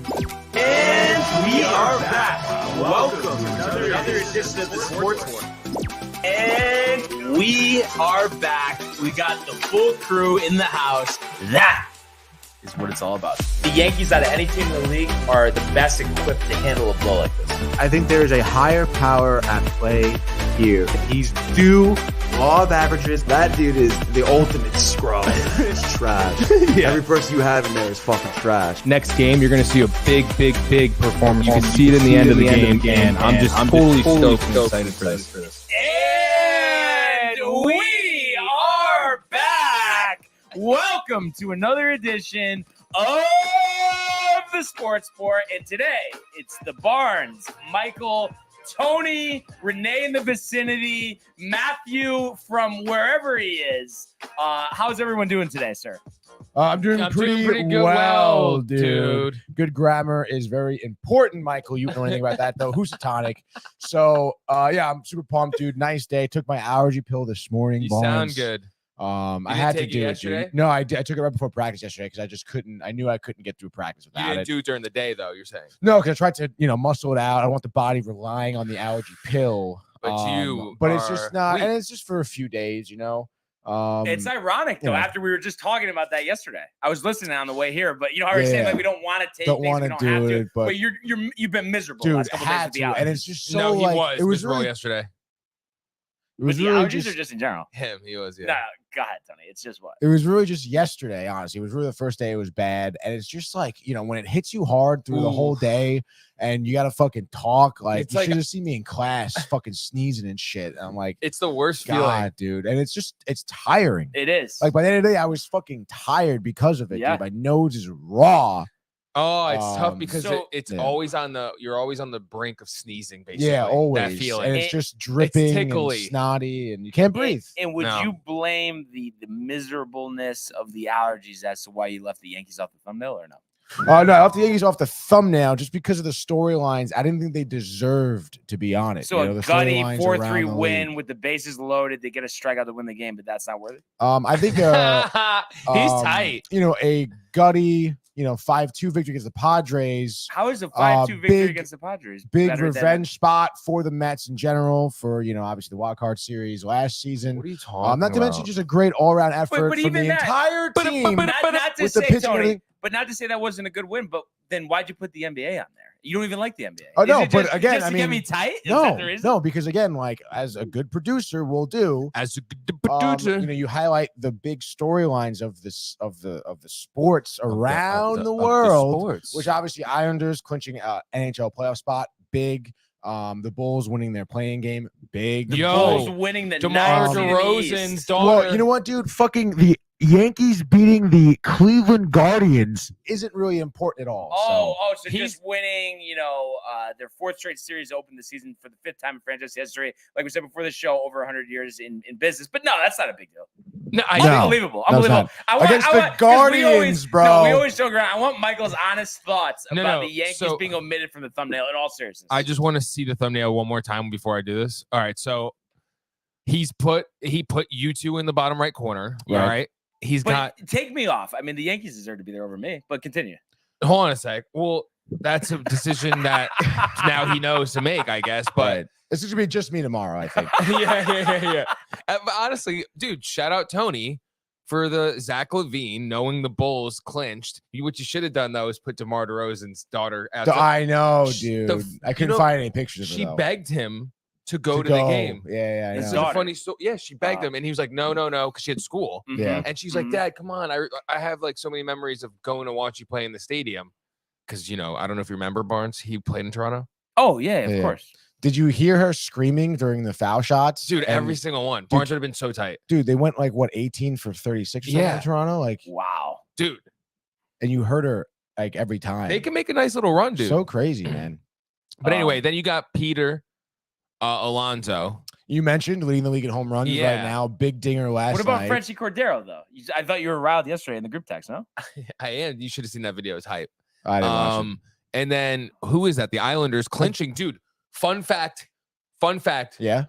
And we are back. Welcome to another edition of the Sports War. And we are back. We got the full crew in the house. That is what it's all about. The Yankees, out of any team in the league, are the best equipped to handle a blow like this. I think there is a higher power at play here. He's due law of averages. That dude is the ultimate scrub. It's trash. Yeah. Every person you have in there is fucking trash. Next game, you're going to see a big performance. You can see it in the end of the game, and I'm totally stoked and excited for this. And we are back. Welcome to another edition of the Sports Sport. And today, it's the Barnes, Michael, Tony, Renee in the vicinity, Matthew from wherever he is. How's everyone doing today, sir? I'm doing pretty good, well, dude. Good grammar is very important, Michael. You don't know anything about that, though. Housatonic. So, yeah, I'm super pumped, dude. Nice day. Took my allergy pill this morning. You Barnes. sound good. I had to do it, yesterday? dude. No, I did. I took it right before practice yesterday because I just couldn't. I knew I couldn't get through practice You without didn't it. do it during the day, though, you're saying. No, because I tried to, muscle it out. I don't want the body relying on the allergy pill. But it's just not, and it's just for a few days, It's ironic, though, after we were just talking about that yesterday. I was listening on the way here, but how we're saying, like, we don't want to take don't things, we want don't to have do to. it, but you've been miserable dude, the last couple days with the allergies. and it's just so No, he like, was it was miserable really, yesterday. it was with the really allergies just, or just in general? Him, he was, yeah. No, go ahead, Tony. It's just what? it was really just yesterday, honestly. It was really the first day it was bad. And it's just like, when it hits you hard through the whole day and you got to fucking talk, like, It's you like- should have seen me in class fucking sneezing and shit. And I'm like, It's the worst God, feeling. dude. And it's tiring. It is. Like, by the end of the day, I was fucking tired because of it, Yeah. dude. My nose is raw. Oh, it's tough because so- it's yeah. always you're always on the brink of sneezing, basically. Yeah, always. That feeling. And it's just dripping and tickly. snotty and you can't breathe. And would No. you blame the miserableness of the allergies as to why you left the Yankees off the thumbnail or no? No, I left the Yankees off the thumbnail just because of the storylines. I didn't think they deserved to be on it. So the a gutty storylines 4-3 around the win league. with the bases loaded. They get a strikeout to win the game, but that's not worth it. I think He's tight. A gutty, 5-2 victory against the Padres. How is a 5-2 victory big- against the Padres? Big better than- revenge spot for the Mets in general for, obviously the wild card series last season. What are you talking Not to mention just a great all-around effort but from even the that- entire team. Not to with the say, pitching and Tony, everything. but not to say that wasn't a good win, but then why'd you put the NBA on there? You don't even like the NBA. Oh, Is no, it but just- again, just I to get mean, me tight? Is that the reason? No, because again, like as a good producer will do, As a good producer. you highlight the big storylines of this of the sports around the of world, sports. which obviously Islanders clinching NHL playoff spot, big. The Bulls winning their playing game, big. Yo, Bulls winning the DeMar Nats in the DeRozan's East. daughter. Well, you know what, dude? Fucking the Yankees beating the Cleveland Guardians isn't really important at all. So He's- just winning, their fourth straight series opened the season for the fifth time in franchise history. Like we said before the show, over 100 years in business. But no, that's not a big deal. No, Unbelievable. No, it's Unbelievable. not. Against the 'cause Guardians, bro. No, we always joke around. I want Michael's honest thoughts No, about no, the Yankees so- being omitted from the thumbnail in all seriousness. I just want to see the thumbnail one more time before I do this. All right, so he put you two in the bottom right corner. Right. All right. He's got take me off. I mean, the Yankees deserve to be there over me, but continue. hold on a sec. Well, that's a decision that now he knows to make, I guess. But Right. It's going to be just me tomorrow, I think. yeah. But honestly, dude, shout out Tony for the Zach Levine knowing the Bulls clinched. What you should have done though is put DeMar DeRozan's daughter out. I know, Sh- dude. the f- I you couldn't know, find any pictures of She it. though. begged him to go to the game. Yeah, This is yeah. a funny story. Yeah, she begged him, and he was like, "No," because she had school. Mhm. Yeah. And she's like, Mhm. "Dad, come on! I have like so many memories of going to watch you play in the stadium." Because I don't know if you remember Barnes. He played in Toronto, Oh, yeah, of Yeah. course. Did you hear her screaming during the foul shots? dude. And, Every single one. Barnes would have been so tight, dude, they went like what 18 for 36 or something Yeah. in Toronto, like, Wow. dude. and you heard her like every time. They can make a nice little run, dude. So crazy, man. But anyway, then you got Peter Alonso. You mentioned leading the league in home runs right Yeah. now. Big dinger last What about night. Frenchie Cordero, though? I thought you were riled yesterday in the group text, no? I am. You should have seen that video. It's hype. I didn't watch it. And then who is that? The Islanders clinching, dude. Fun fact. Yeah.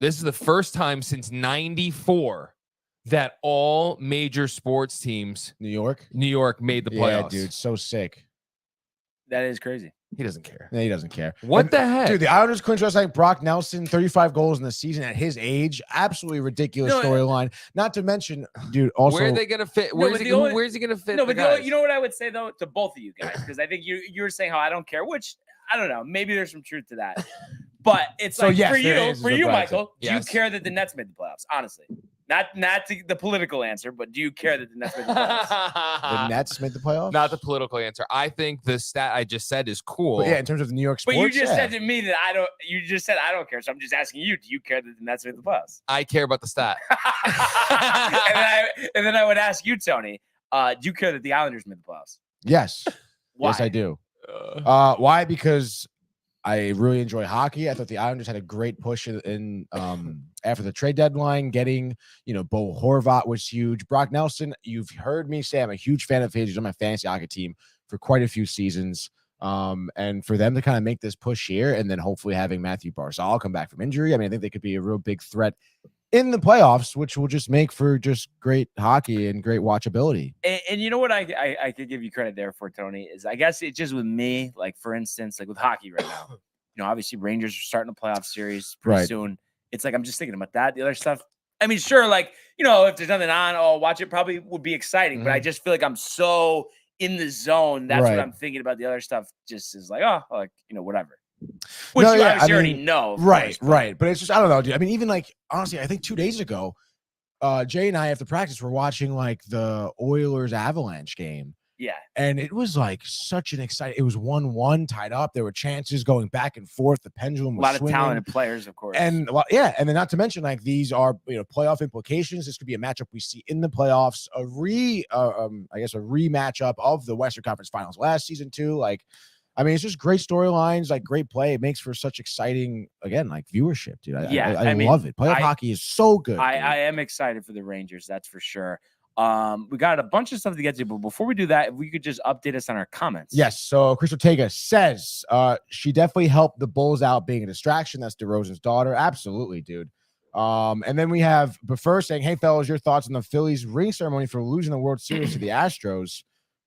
This is the first time since '94 that all major sports teams, New York. New York, made the Yeah, playoffs. dude. So sick. That is crazy. He doesn't care. No, he doesn't care. What And, the heck? dude? The Islanders clinched last night. Brock Nelson, 35 goals in the season at his age. Absolutely ridiculous No, storyline. Not to mention, dude. Also, where are they gonna fit? No, Where's but he? the only- Where's he gonna fit? No, the but guys? you know what I would say though to both of you guys, because I think you were saying how I don't care, which I don't know. Maybe there's some truth to that. But it's So, like yes, for there you, is, is what Brad Michael, do you Yes. care that the Nets made the playoffs? Honestly, not the political answer, but do you care that the Nets made the playoffs? the Nets made the playoffs. Not the political answer. I think the stat I just said is cool. But yeah, in terms of the New York But sports. you just yeah. said to me that I don't. You just said I don't care, so I'm just asking you: do you care that the Nets made the playoffs? I care about the stat. and then I would ask you, Tony, do you care that the Islanders made the playoffs? Yes. Why? Yes, I do. Why? Because I really enjoy hockey. I thought the Islanders had a great push in after the trade deadline. Getting, Bo Horvat was huge. Brock Nelson, you've heard me say I'm a huge fan of his. He's on my fantasy hockey team for quite a few seasons. And for them to kind of make this push here and then hopefully having Matthew Barzal come back from injury, I mean, I think they could be a real big threat in the playoffs, which will just make for just great hockey and great watchability. And you know what I could give you credit there for, Tony, is I guess it's just with me, like for instance, like with hockey right now, obviously Rangers are starting a playoff series pretty Right. soon. It's like I'm just thinking about that. The other stuff, I mean, sure, like, if there's nothing on, I'll watch it, probably would be exciting, but I just feel like I'm so in the zone. That's Right. what I'm thinking about. The other stuff just is like, whatever. Which No, you yeah, obviously I already mean, know. of Right, course, but- right. But it's just, I don't know, dude. I mean, even like, honestly, I think 2 days ago, Jay and I after practice were watching like the Oilers Avalanche game. Yeah. And it was like such an exciting, it was 1-1 tied up. There were chances going back and forth. The pendulum A was lot of swinging. talented players, of course. And well, yeah, and then not to mention like these are playoff implications. This could be a matchup we see in the playoffs. A rematchup of the Western Conference Finals last season too. Like, I mean, it's just great storylines, like great play. It makes for such exciting, again, like viewership, dude. I mean, love it. Playoff hockey is so good. I am excited for the Rangers, that's for sure. We got a bunch of stuff to get to, but before we do that, if we could just update us on our comments. Yes. So Chris Ortega says she definitely helped the Bulls out being a distraction. That's DeRozan's daughter. Absolutely, dude. And then we have Buffer saying, "Hey fellas, your thoughts on the Phillies ring ceremony for losing the World Series to the Astros?"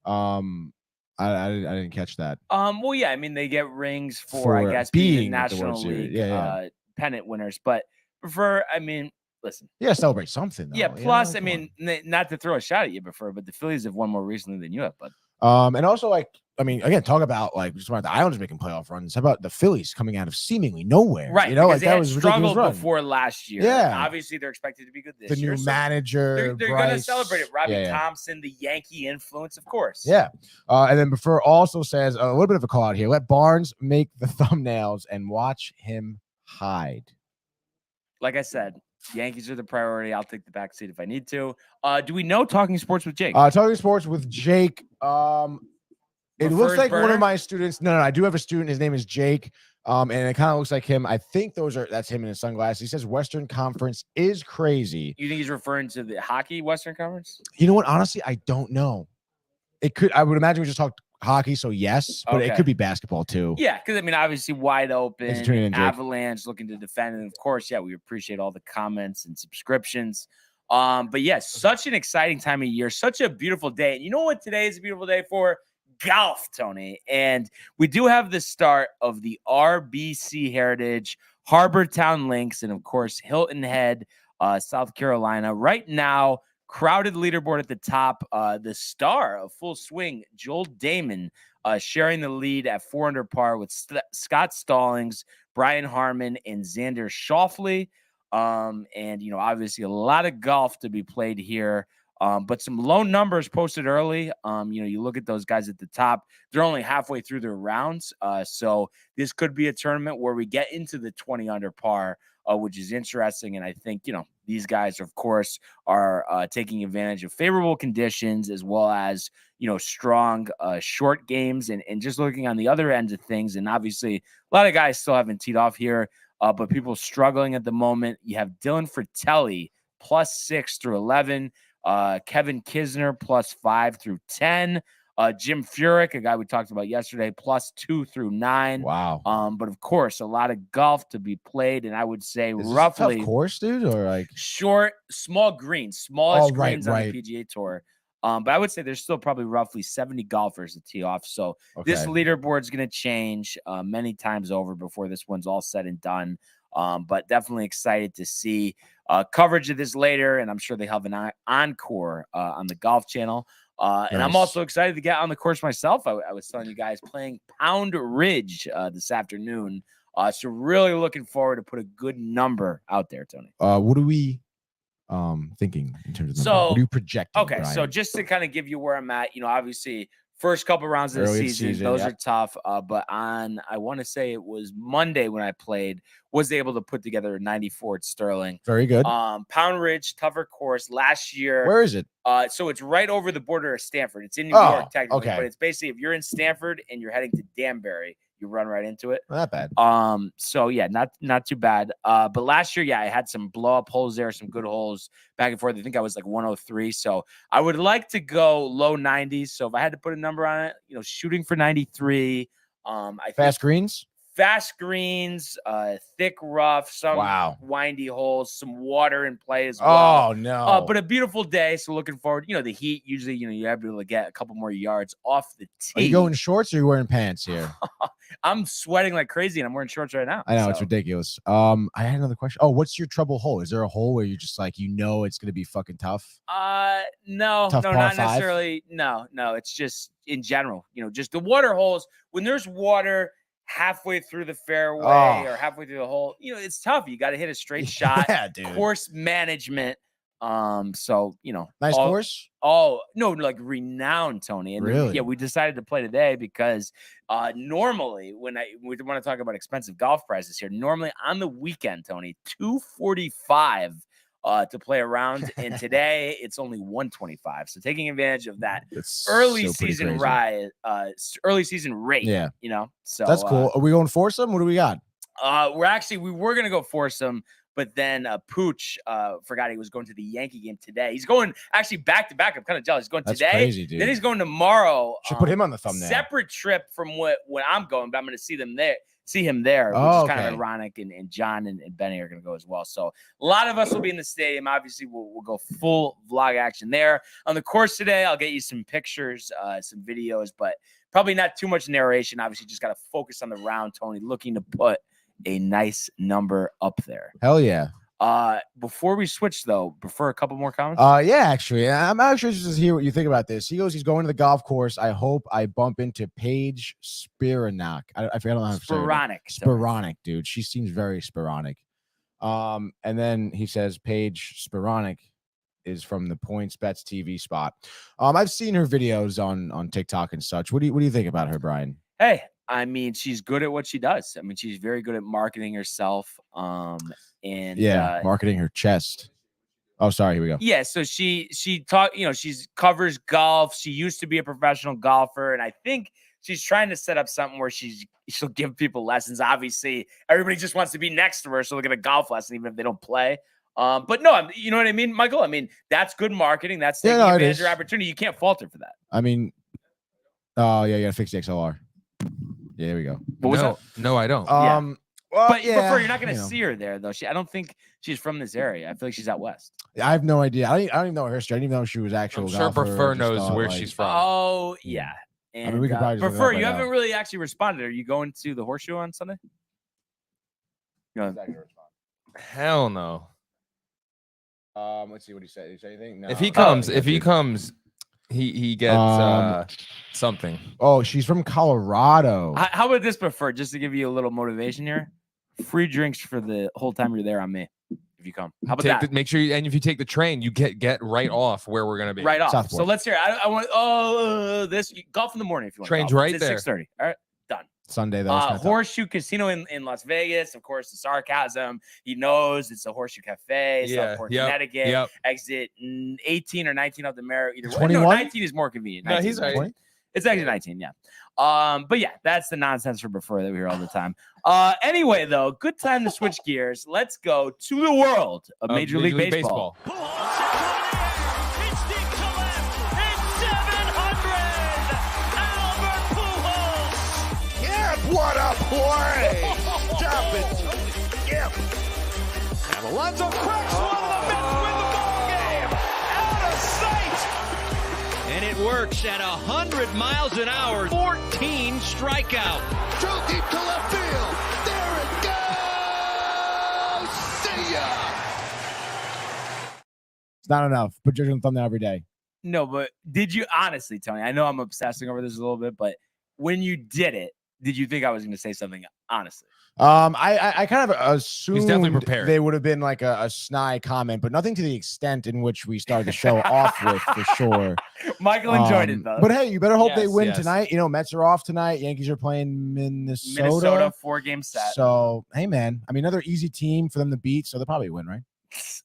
I didn't catch that. Well, yeah, I mean they get rings for I guess being the at the World National Series. League Yeah. pennant winners, but Buffer, I mean, listen. You gotta celebrate something, though. Yeah. Plus, I Come mean, not to throw a shot at you, Buffer, but the Phillies have won more recently than you have, bud. And also, like, I mean, again, talk about like just about the Islanders making playoff runs. How about the Phillies coming out of seemingly nowhere? Right. Like because they that had was a ridiculous struggled run. before last year. Yeah. Obviously, they're expected to be good this The year. new so manager, they're going to Bryce. celebrate it. Robbie Yeah. Thompson, the Yankee influence, of course. Yeah. And then Buffer also says a little bit of a call out here. Let Barnes make the thumbnails and watch him hide. Like I said, Yankees are the priority. I'll take the back seat if I need to. Do we know Talking Sports with Jake? Talking sports with Jake. It looks Buffer's like one burner? of my students. No, I do have a student. His name is Jake. And it kind of looks like him. I think that's him in his sunglasses. He says Western Conference is crazy. You think he's referring to the hockey Western Conference? You know what? Honestly, I don't know. I would imagine we just talked hockey, so yes, but it Okay. could be basketball too. Yeah, because I mean, obviously wide open, Thanks for tuning in, Jake. Avalanche looking to defend, and of course, yeah, we appreciate all the comments and subscriptions. But yes, such an exciting time of year, such a beautiful day. And you know what today is a beautiful day for? Golf, Tony. And we do have the start of the RBC Heritage, Harbortown Links, and of course, Hilton Head, South Carolina. Right now, crowded leaderboard at the top. The star of Full Swing, Joel Damon, sharing the lead at 4 under par with Scott Stallings, Brian Harmon, and Xander Schauffele. And, obviously a lot of golf to be played here. But some low numbers posted early. You look at those guys at the top, they're only halfway through their rounds. So this could be a tournament where we get into the 20 under par, which is interesting. And I think, these guys, of course, are taking advantage of favorable conditions as well as, strong short games and just looking on the other end of things. And obviously a lot of guys still haven't teed off here, but people struggling at the moment. You have Dylan Fratelli +6 through 11. Kevin Kisner +5 through 10. Jim Furyk, a guy we talked about yesterday, +2 through 9. Wow. But of course, a lot of golf to be played, and I would say Is this a roughly tough course, dude, or like short, small greens, smallest greens on right. the PGA Tour. But I would say there's still probably roughly 70 golfers to tee off. So this leaderboard is going to change many times over before this one's all said and done. But definitely excited to see coverage of this later. And I'm sure they have an encore on the Golf Channel. And I'm also excited to get on the course myself. I was telling you guys playing Pound Ridge this afternoon. So really looking forward to put a good number out there, Tony. What are we thinking in terms of number? What are you projecting? Okay, Brian? so just to kind of give you where I'm at, obviously first couple rounds of the season, those are tough. But on, I want to say it was Monday when I played, was able to put together a 94 at Sterling. Very good. Pound Ridge, tougher course last year. Where is it? So it's right over the border of Stanford. It's in New York, technically, okay. But it's basically if you're in Stanford and you're heading to Danbury, you run right into it. Not that bad. So yeah, not too bad. But last year, I had some blow up holes there, some good holes back and forth. I think I was like 103. So I would like to go low 90s. So if I had to put a number on it, shooting for 93. Fast greens, thick rough, some windy holes, some water in play as well. Oh no! But a beautiful day. So looking forward. The heat usually, you're able to get a couple more yards off the tee. Are you going shorts or are you wearing pants here? I'm sweating like crazy and I'm wearing shorts right now. I know it's ridiculous. I had another question. Oh, what's your trouble hole? Is there a hole where you're just like it's gonna be fucking tough? No, not necessarily. No, it's just in general. Just the water holes. When there's water halfway through the fairway or halfway through the hole, it's tough. You got to hit a straight shot. Yeah, dude. Course management. So nice course. Oh no, like renowned, Tony. And really? Yeah, we decided to play today because normally we want to talk about expensive golf prices here. Normally on the weekend, Tony, $245 to play around, and today it's only $125. So taking advantage of that early season rate. Yeah, so that's cool. Are we going foursome? What do we got? We were gonna go foursome. But then Pooch forgot he was going to the Yankee game today. He's going actually back to back. I'm kind of jealous. He's going today. Crazy, dude. Then he's going tomorrow. Should put him on the thumbnail. Separate trip from when I'm going, but I'm going to see him there, which is kind of ironic. And John and Benny are going to go as well. So a lot of us will be in the stadium. Obviously, we'll go full vlog action there. On the course today, I'll get you some pictures, some videos, but probably not too much narration. Obviously, just got to focus on the round, Tony, looking to put a nice number up there. Hell yeah. Before we switch though, prefer a couple more comments? Yeah, actually. I'm actually just to hear what you think about this. He goes, he's going to the golf course. I hope I bump into Paige Spiranak. I forget how to say it. Spiranak, dude. She seems very Spiranak. And then he says Paige Spiranak is from the Points Bets TV spot. I've seen her videos on TikTok and such. What do you think about her, Brian? Hey, I mean, she's good at what she does. I mean, she's very good at marketing herself. Marketing her chest. Oh, sorry. Here we go. Yeah. So she she's covers golf. She used to be a professional golfer. And I think she's trying to set up something where she'll give people lessons. Obviously, everybody just wants to be next to her. So they'll get a golf lesson, even if they don't play. But no, you know what I mean, Michael? I mean, that's good marketing. That's taking advantage of your opportunity. You can't fault her for that. I mean, you got to fix the XLR. Yeah, there we go. What was that? No, I don't. Well, but you're not going to see her there, though. I don't think she's from this area. I feel like she's out west. I have no idea. I don't even know her history. I didn't even know she was actual. I'm sure Prefer knows where she's from. Oh, yeah. And I mean, we could probably Prefer, you haven't really actually responded. Are you going to the Horseshoe on Sunday? Hell no. Let's see what he said. Did he say anything? No. If he comes, he gets something. Oh, she's from Colorado. How about this, Prefer? Just to give you a little motivation here, free drinks for the whole time you're there on me. If you come, how about that? Make sure and if you take the train, you get right off where we're gonna be. Right off. Southport. So let's hear. I want this golf in the morning if you want. Train's right there. 6:30. All right, done. Sunday though. Horseshoe Casino in Las Vegas. Of course, the sarcasm. He knows it's a Horseshoe Cafe, Southport, Connecticut. Yep. Exit 18 or 19 out the Merritt. Either 21? No, 19 is more convenient. No, he's right. 20? It's actually 19, yeah. But yeah, that's the nonsense for Prefer that we hear all the time. Anyway, though, good time to switch gears. Let's go to the world of Major League Baseball. What a play! Stop it, Skip! And Alonso cracks one of the Mets win the ball game! Out of sight! And it works at 100 miles an hour. 14 strikeout. Drove deep to left field. There it goes. See ya. It's not enough. Put your thumbnail every day. No, but did you honestly, Tony? I know I'm obsessing over this a little bit, but when you did it, did you think I was going to say something honestly? I kind of assumed definitely prepared. they would have been like a snide comment, but nothing to the extent in which we started the show off with, for sure. Michael enjoyed it, though. But hey, you better hope they Yes, win yes. tonight. You know, Mets are off tonight. Yankees are playing Minnesota. Minnesota 4-game set. So, hey, man. I mean, another easy team for them to beat, so they'll probably win, right?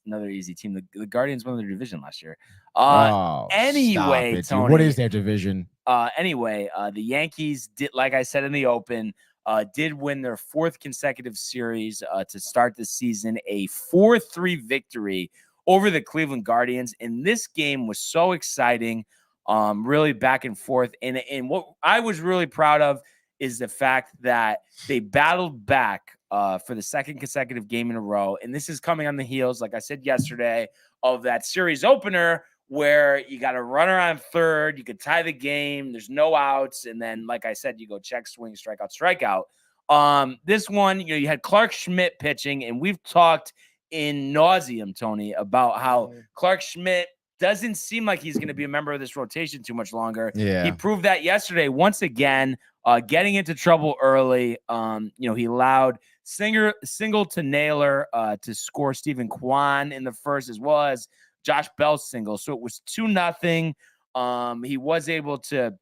Another easy team. The Guardians won their division last year. stop Anyway, it, dude. Tony. What is their division? The Yankees did, like I said in the open, did win their 4th consecutive series to start the season, a 4-3 victory over the Cleveland Guardians. And this game was so exciting, really back and forth. And what I was really proud of is the fact that they battled back for the 2nd consecutive game in a row. And this is coming on the heels, like I said yesterday, of that series opener where you got a runner on third, you could tie the game, there's no outs, and then, like I said, you go check, swing, strikeout. This one, you had Clark Schmidt pitching, and we've talked in nauseum, Tony, about how Clark Schmidt doesn't seem like he's going to be a member of this rotation too much longer. Yeah. He proved that yesterday once again, getting into trouble early. He allowed single to Naylor to score Stephen Kwan in the first, as well as Josh Bell's single. So it was 2-0. He was able to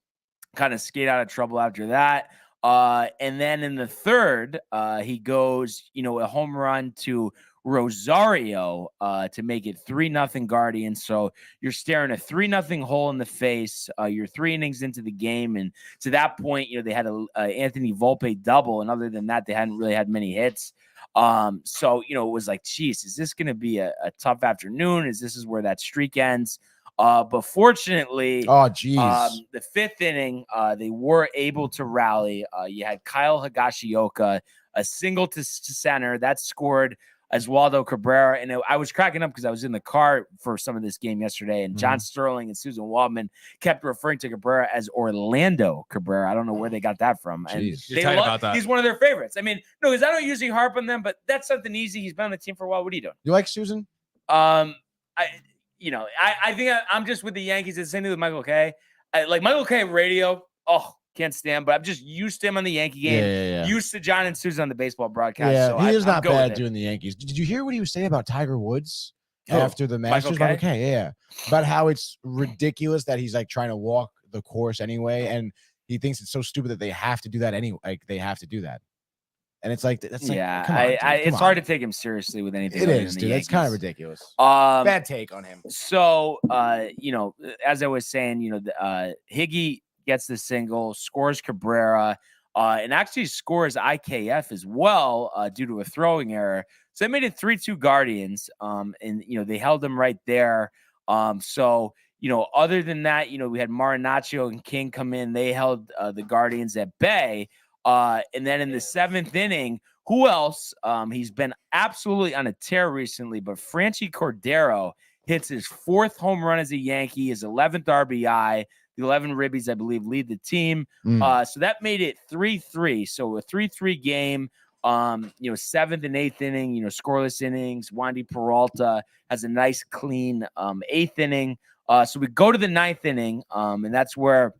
kind of skate out of trouble after that. And then in the third, he goes, a home run to Rosario to make it 3-0 Guardians. So you're staring a 3-0 hole in the face. You're 3 innings into the game. And to that point, they had a Anthony Volpe double. And other than that, they hadn't really had many hits. So it was like, geez, is this going to be a tough afternoon? This is where that streak ends? But fortunately, the 5th inning, they were able to rally. You had Kyle Higashioka, a single to center that scored Oswaldo Cabrera. And I was cracking up because I was in the car for some of this game yesterday, and John Sterling and Susan Waldman kept referring to Cabrera as Orlando Cabrera. I don't know where they got that from. And he's one of their favorites. I mean, no, because I don't usually harp on them, but that's something easy. He's been on the team for a while. What are you doing? You like Susan? I think I'm just with the Yankees. It's the same thing with Michael Kay. Like Michael Kay radio. Oh, can't stand, but I'm just used to him on the Yankee game. Yeah. Used to John and Susan on the baseball broadcast. Yeah, so he is not bad doing doing the Yankees. Did you hear what he was saying about Tiger Woods Oh, after the Masters? Michael Kay? Yeah. About how it's ridiculous that he's like trying to walk the course anyway, and he thinks it's so stupid that they have to do that anyway. Like they have to do that. And it's like, that's like, come on, dude, it's hard to take him seriously with anything. It other is, than the dude. It's Yankees. kind of ridiculous. Bad take on him. So, as I was saying, Higgy gets the single, scores Cabrera, and actually scores IKF as well due to a throwing error. So they made it 3-2 Guardians, and they held them right there. So other than that, we had Marinaccio and King come in. They held the Guardians at bay. And then in the 7th inning, who else? He's been absolutely on a tear recently, but Franchi Cordero hits his 4th home run as a Yankee, his 11th RBI. The 11 Ribbies, I believe, lead the team. So that made it 3-3. So a 3-3 game. 7th and 8th inning, scoreless innings. Wandy Peralta has a nice, clean 8th inning. So we go to the 9th inning, and that's where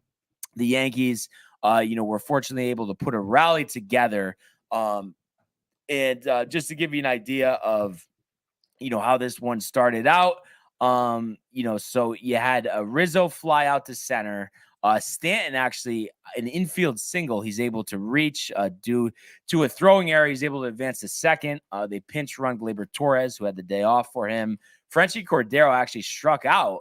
the Yankees, were fortunately able to put a rally together. And just to give you an idea of, how this one started out, so you had Rizzo fly out to center. Stanton actually an infield single. He's able to reach due to a throwing error. He's able to advance to second. They pinch run Gleyber Torres, who had the day off for him. Franchi Cordero actually struck out.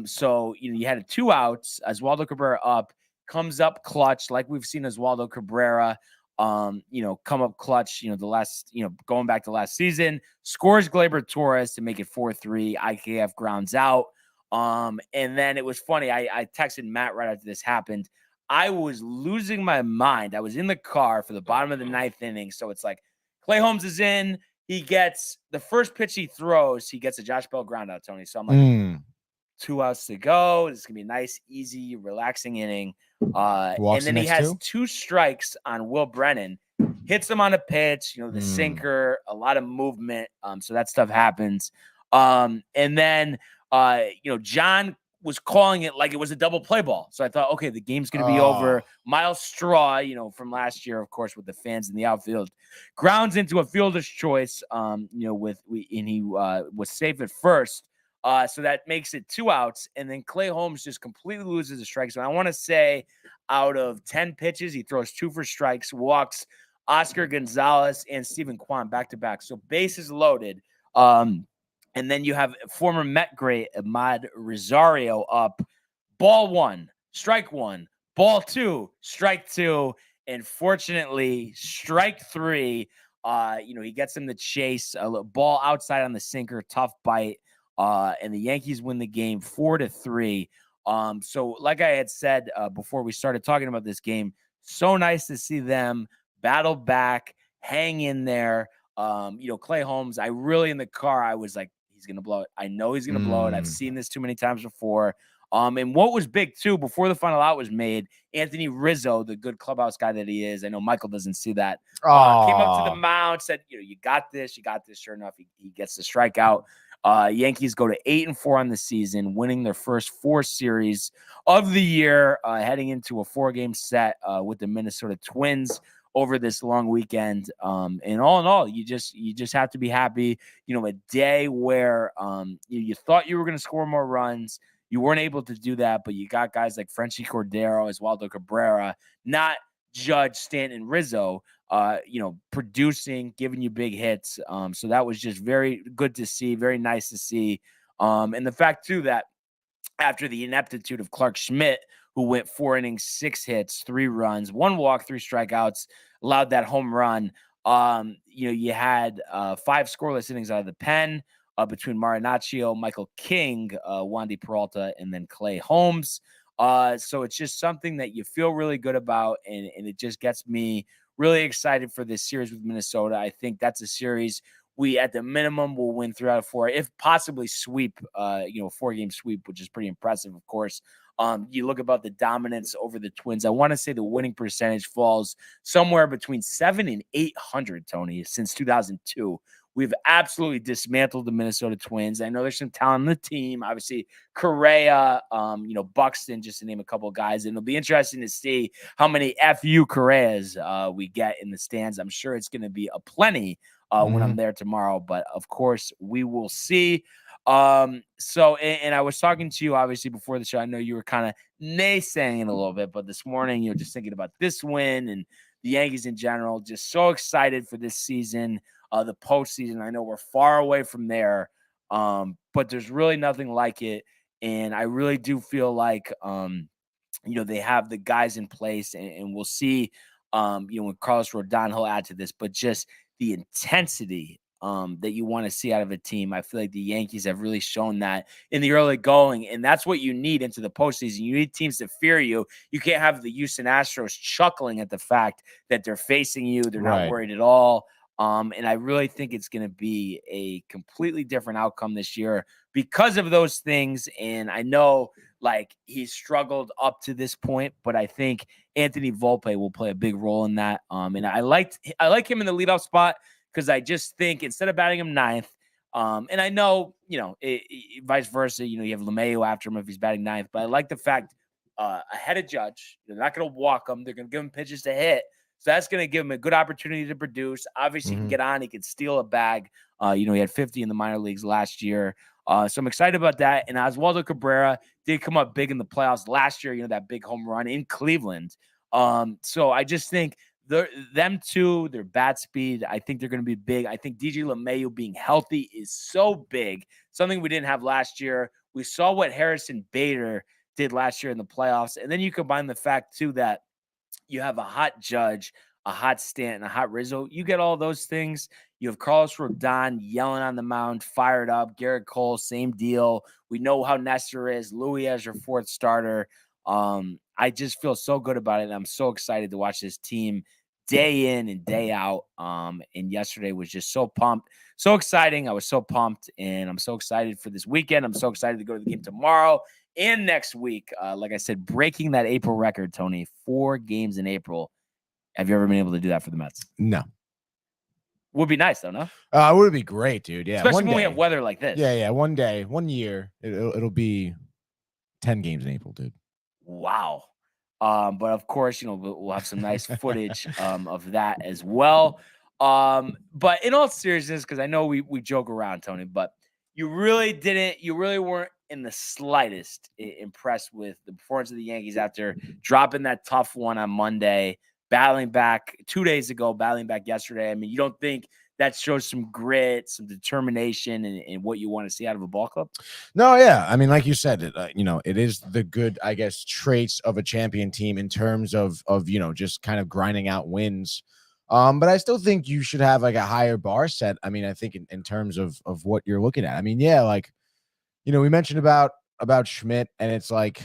So you had 2 outs. Oswaldo Cabrera up, comes up clutch, like we've seen Oswaldo Cabrera come up clutch, the last, going back to last season, scores Gleyber Torres to make it 4-3. IKF grounds out. And then it was funny. I texted Matt right after this happened. I was losing my mind. I was in the car for the bottom of the 9th inning. So it's like Clay Holmes is in. He gets the first pitch he throws. He gets a Josh Bell ground out, Tony. So I'm like, 2 outs to go. It's gonna be a nice, easy, relaxing inning. And then he has 2 strikes on Will Brennan. Hits him on a pitch, the sinker, a lot of movement. So that stuff happens. And then John was calling it like it was a double play ball. So I thought, okay, the game's going to be over. Miles Straw, from last year, of course, with the fans in the outfield, grounds into a fielder's choice, and he was safe at first. So that makes it 2 outs. And then Clay Holmes just completely loses the strike. So I want to say out of 10 pitches, he throws 2 for strikes, walks Oscar Gonzalez and Stephen Kwan back to back. So bases loaded. And then you have former Met great Ahmad Rosario up. Ball 1, strike 1, ball 2, strike 2, and fortunately, strike 3. He gets him to chase a ball outside on the sinker, tough bite, and the Yankees win the game 4-3. So like I had said before we started talking about this game, so nice to see them battle back, hang in there. Clay Holmes, I really in the car, I was like, he's going to blow it. I know he's going to blow it. I've seen this too many times before. And what was big too, before the final out was made, Anthony Rizzo, the good clubhouse guy that he is, I know Michael doesn't see that, came up to the mound, said, you got this. Sure enough, he gets the strikeout. Yankees go to 8-4 on the season, winning their first 4 series of the year, heading into a 4-game set with the Minnesota Twins over this long weekend. And all in all, you just have to be happy. A day where you thought you were going to score more runs. You weren't able to do that, but you got guys like Frenchie Cordero, Oswaldo Cabrera, not Judge, Stanton, Rizzo, producing, giving you big hits. So that was just very good to see, very nice to see. And the fact too that after the ineptitude of Clark Schmidt, who went 4 innings, 6 hits, 3 runs, 1 walk, 3 strikeouts, allowed that home run. You had 5 scoreless innings out of the pen between Marinaccio, Michael King, Wandy Peralta, and then Clay Holmes. So it's just something that you feel really good about, and it just gets me really excited for this series with Minnesota. I think that's a series we, at the minimum, will win 3 out of 4, if possibly sweep, 4-game sweep, which is pretty impressive, of course. You look about the dominance over the Twins. I want to say the winning percentage falls somewhere between 700 and 800, Tony, since 2002. We've absolutely dismantled the Minnesota Twins. I know there's some talent on the team. Obviously, Correa, Buxton, just to name a couple of guys. And it'll be interesting to see how many FU Correas we get in the stands. I'm sure it's going to be a plenty when I'm there tomorrow. But, of course, we will see. So I was talking to you, obviously, before the show. I know you were kind of naysaying it a little bit. But this morning, just thinking about this win and the Yankees in general. Just so excited for this season. The postseason. I know we're far away from there, but there's really nothing like it. And I really do feel like, they have the guys in place, and we'll see, when Carlos Rodon, he'll add to this, but just the intensity that you want to see out of a team. I feel like the Yankees have really shown that in the early going, and that's what you need into the postseason. You need teams to fear you. You can't have the Houston Astros chuckling at the fact that they're facing you. They're not worried at all. And I really think it's going to be a completely different outcome this year because of those things. And I know, he's struggled up to this point, but I think Anthony Volpe will play a big role in that. And I like him in the leadoff spot because I just think instead of batting him 9th, and I know, vice versa, you have LeMahieu after him if he's batting 9th, but I like the fact ahead of Judge, they're not going to walk him. They're going to give him pitches to hit. So that's going to give him a good opportunity to produce. Obviously, he can get on. He can steal a bag. He had 50 in the minor leagues last year. So I'm excited about that. And Oswaldo Cabrera did come up big in the playoffs last year, that big home run in Cleveland. So I just think them two, their bat speed, I think they're going to be big. I think DJ LeMahieu being healthy is so big, something we didn't have last year. We saw what Harrison Bader did last year in the playoffs. And then you combine the fact, too, that you have a hot Judge, a hot Stanton, a hot Rizzo. You get all those things. You have Carlos Rodon yelling on the mound, fired up. Garrett Cole, same deal. We know how Nestor is. Louis as your 4th starter. I just feel so good about it. And I'm so excited to watch this team day in and day out. And yesterday was just so pumped, so exciting. I was so pumped, and I'm so excited for this weekend. I'm so excited to go to the game tomorrow and next week. Like I said, breaking that April record, Tony, 4 games in April. Have you ever been able to do that for the Mets? No. Would be nice though, no? It would be great, dude. Yeah. Especially one when we day. have weather like this. Yeah. One day, 1 year, it'll be 10 games in April, dude. Wow. But of course, we'll have some nice footage of that as well. But in all seriousness, because I know we joke around, Tony, but you really weren't in the slightest impressed with the performance of the Yankees after dropping that tough one on Monday, battling back 2 days ago, battling back yesterday. I mean, you don't think that shows some grit, some determination, and what you want to see out of a ball club? No, yeah. I mean, like you said, it is the good, I guess, traits of a champion team in terms of just kind of grinding out wins. But I still think you should have like a higher bar set. I mean, I think in terms of what you're looking at. I mean, yeah, like, we mentioned about Schmidt, and it's like,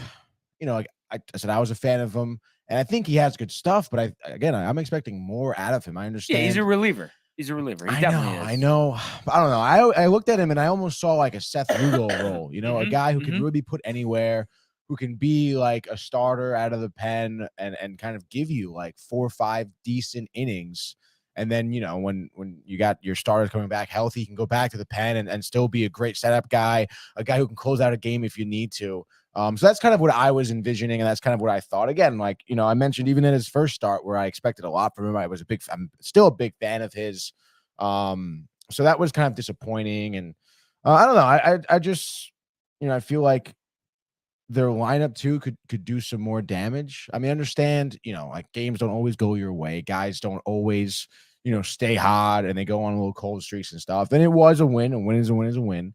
like I said, I was a fan of him, and I think he has good stuff, but I'm expecting more out of him. I understand. Yeah, he's a reliever. He's a reliever. He definitely is. I know. I don't know. I looked at him and I almost saw like a Seth Lugo role, a guy who can really be put anywhere, who can be like a starter out of the pen and kind of give you like 4 or 5 decent innings. And then, when you got your starters coming back healthy, you can go back to the pen and still be a great setup guy, a guy who can close out a game if you need to. So that's kind of what I was envisioning, and that's kind of what I thought. Again, like, I mentioned even in his first start where I expected a lot from him, I'm still a big fan of his. So that was kind of disappointing. And I don't know. I just, I feel like their lineup too could do some more damage. I mean, I understand, like games don't always go your way. Guys don't always, stay hot and they go on little cold streaks and stuff. And it was a win. A win is a win is a win.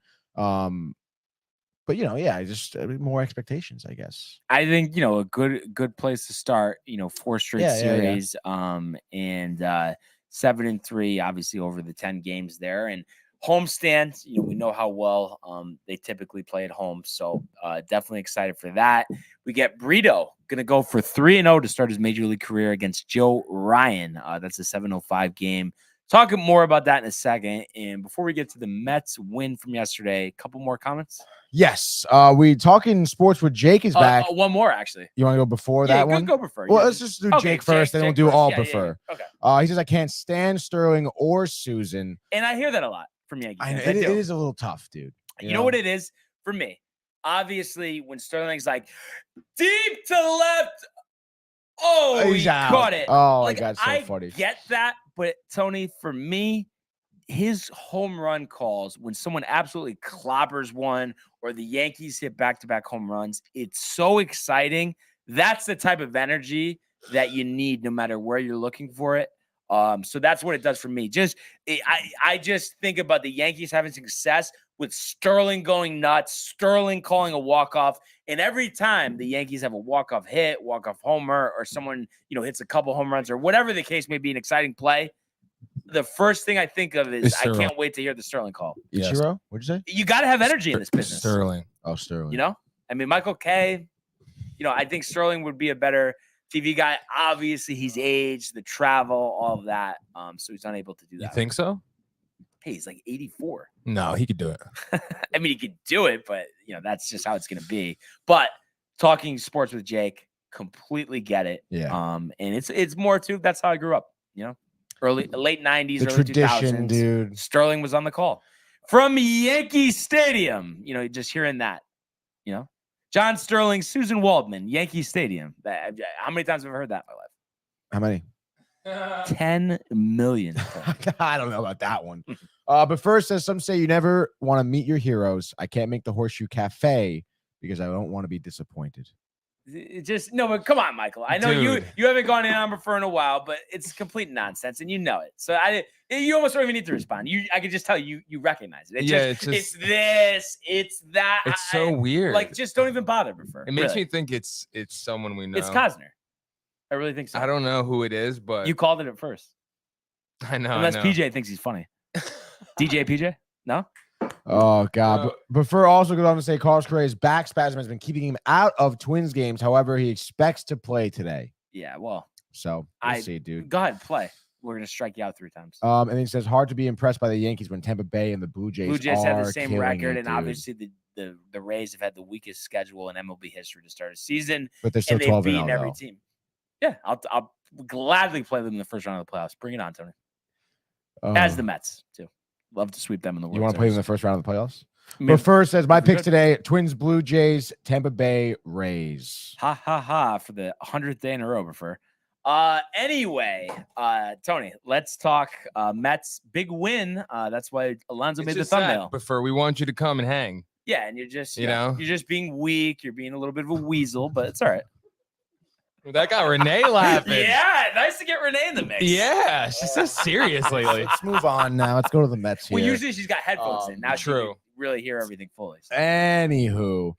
But just more expectations, I guess. I think a good place to start. 4 straight series, and 7-3, obviously over the 10 games there, and homestand. We know how well they typically play at home, so definitely excited for that. We get Brito gonna go for 3-0 to start his major league career against Joe Ryan. That's a 7:05 game. Talking more about that in a second. And before we get to the Mets win from yesterday, a couple more comments. Yes. We talking sports with Jake is back. One more, actually. You want to go before that one? Go prefer. Well, let's just do Jake first, then we'll do all prefer. Yeah. Okay. He says, I can't stand Sterling or Susan. And I hear that a lot from Yankees. I know, it is a little tough, dude. You know what it is for me? Obviously, when Sterling's like, deep to the left. Oh, he caught it. Oh, my God, so funny. I get that, but Tony, for me, his home run calls, when someone absolutely clobbers one or the Yankees hit back-to-back home runs, it's so exciting. That's the type of energy that you need no matter where you're looking for it. So that's what it does for me. I just think about the Yankees having success with Sterling going nuts, Sterling calling a walk-off. And every time the Yankees have a walk-off hit, walk-off homer, or someone, hits a couple home runs or whatever the case may be, an exciting play, the first thing I think of is I can't wait to hear the Sterling call. Yes. Ichiro? What'd you say? You got to have energy in this business. Sterling. Oh, Sterling. I mean, Michael Kay, I think Sterling would be a better TV guy. Obviously, he's aged, the travel, all of that. So he's unable to do that. You think so? Hey, he's like 84. No, he could do it. I mean, he could do it, but that's just how it's going to be. But talking sports with Jake, completely get it. Yeah. And it's more too. That's how I grew up. Late 90s, the early tradition, 2000s. Dude. Sterling was on the call from Yankee Stadium. Just hearing that. John Sterling, Susan Waldman, Yankee Stadium. How many times have I heard that in my life? How many? 10 million. I don't know about that one. But first, as some say, you never want to meet your heroes. I can't make the Horseshoe Cafe because I don't want to be disappointed. But come on, Michael. I know you haven't gone in on Prefer in a while, but it's complete nonsense, and you know it. So you almost don't even need to respond. I could just tell you recognize it. It's this, it's that. It's so weird. Like, just don't even bother. Prefer. It makes me think it's someone we know. It's Cosner. I really think so. I don't know who it is, but you called it at first. I know. Unless PJ thinks he's funny. DJ PJ? No. Oh, God. Prefer also goes on to say Carlos Correa's back spasm has been keeping him out of Twins games. However, he expects to play today. Yeah, well. So we'll see, dude. Go ahead, play. We're gonna strike you out 3 times. And he says hard to be impressed by the Yankees when Tampa Bay and the Blue Jays have the are same killing record, it, and dude. obviously the Rays have had the weakest schedule in MLB history to start a season, But they're still and they've 12 beaten and every 0. team. Yeah, I'll gladly play them in the first round of the playoffs. Bring it on, Tony. As the Mets too. Love to sweep them in the World You want to play them in Series. the first round of the playoffs? I mean, But first, says my if we picks could. today: Twins, Blue Jays, Tampa Bay Rays. Ha ha ha for the 100th day in a row, prefer. Anyway, Tony, let's talk Mets big win. That's why Alonso It's made the just sad, thumbnail. Before we want you to come and hang. Yeah, and you're just You know? you're just being weak. You're being a little bit of a weasel, but it's all right. That got Renee laughing. Yeah, nice to get Renee in the mix. Yeah, she's so serious lately. Let's move on now. Let's go to the Mets here. Well, usually she's got headphones in. Now she True. can really hear everything fully. So. Anywho,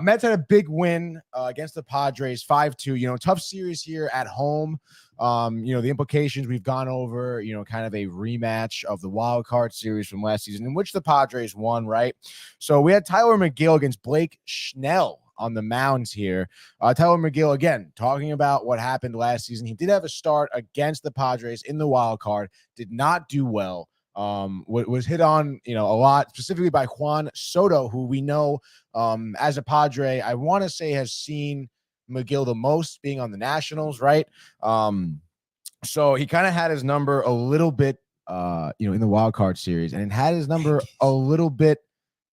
Mets had a big win against the Padres, 5-2. You know, tough series here at home. You know, the implications we've gone over, you know, kind of a rematch of the wild card series from last season in which the Padres won, right? So we had Tyler McGill against Blake Snell on the mounds here. Tyler McGill, again, talking about what happened last season. He did have a start against the Padres in the wild card, did not do well. Was hit on, you know, a lot, specifically by Juan Soto, who we know as a Padre, I want to say has seen McGill the most, being on the Nationals, right? So he kind of had his number a little bit, you know, in the wild card series, and it had his number a little bit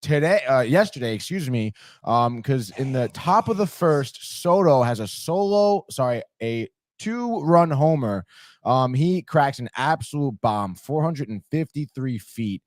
yesterday, excuse me, because in the top of the first, Soto has a 2-run homer. He cracks an absolute bomb, 453 feet.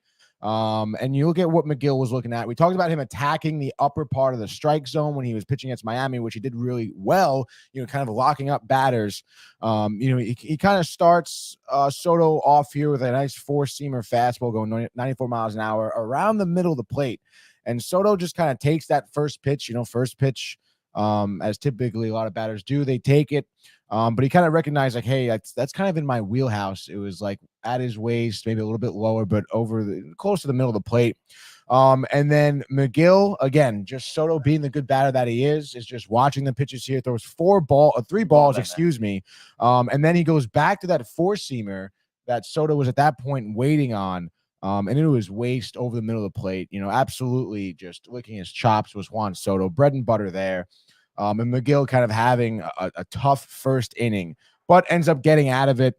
And you look at what McGill was looking at. We talked about him attacking the upper part of the strike zone when he was pitching against Miami, which he did really well, you know, kind of locking up batters. You know, he kind of starts Soto off here with a nice 4-seamer fastball going 94 miles an hour around the middle of the plate. And Soto just kind of takes that first pitch, you know, as typically a lot of batters do, they take it. But he kind of recognized, like, hey, that's kind of in my wheelhouse. It was like at his waist, maybe a little bit lower, but close to the middle of the plate. And then McGill, again, just Soto being the good batter that he is just watching the pitches here. Throws 3 balls, excuse me. And then he goes back to that 4-seamer that Soto was at that point waiting on. And it was waste over the middle of the plate. You know, absolutely just licking his chops was Juan Soto. Bread and butter there. And McGill kind of having a tough first inning, but ends up getting out of it,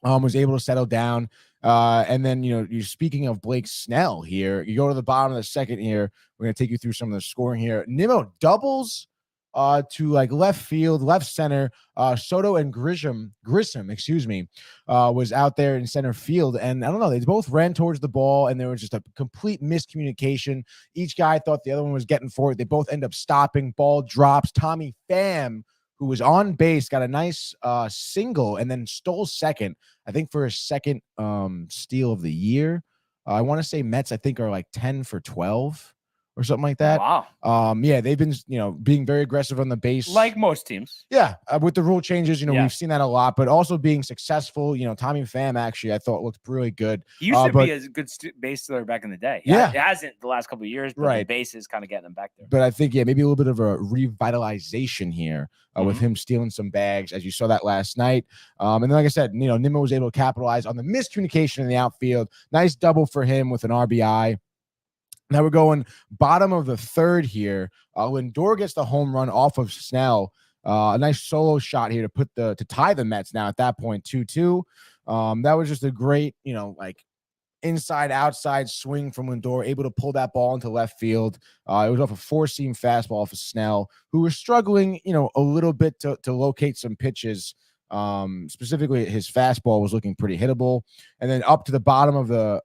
was able to settle down. And then, you know, you're speaking of Blake Snell here. You go to the bottom of the second here. We're going to take you through some of the scoring here. Nimmo doubles to like left field, left center. Soto and Grissom, was out there in center field. And I don't know, they both ran towards the ball, and there was just a complete miscommunication. Each guy thought the other one was getting for it. They both end up stopping. Ball drops. Tommy Pham, who was on base, got a nice single and then stole second, I think, for his second steal of the year. I want to say Mets, I think, are like 10 for 12. Or something like that. Wow. Yeah, they've been, you know, being very aggressive on the base, Like most teams. Yeah, with the rule changes, you know, Yeah. we've seen that a lot, but also being successful. You know, Tommy Pham actually, I thought looked really good. He used to be a good base stealer back in the day. Yeah. It hasn't the last couple of years, but Right. the base is kind of getting him back there. But I think, yeah, maybe a little bit of a revitalization here with him stealing some bags, as you saw that last night. And then, like I said, you know, Nimmo was able to capitalize on the miscommunication in the outfield. Nice double for him with an RBI. Now we're going bottom of the third here. Lindor gets the home run off of Snell. A nice solo shot here to tie the Mets now at that point, 2-2. That was just a great, you know, like inside outside swing from Lindor, able to pull that ball into left field. It was off a 4-seam fastball off of Snell, who was struggling, you know, a little bit to locate some pitches. Specifically, his fastball was looking pretty hittable. And then up to the bottom of the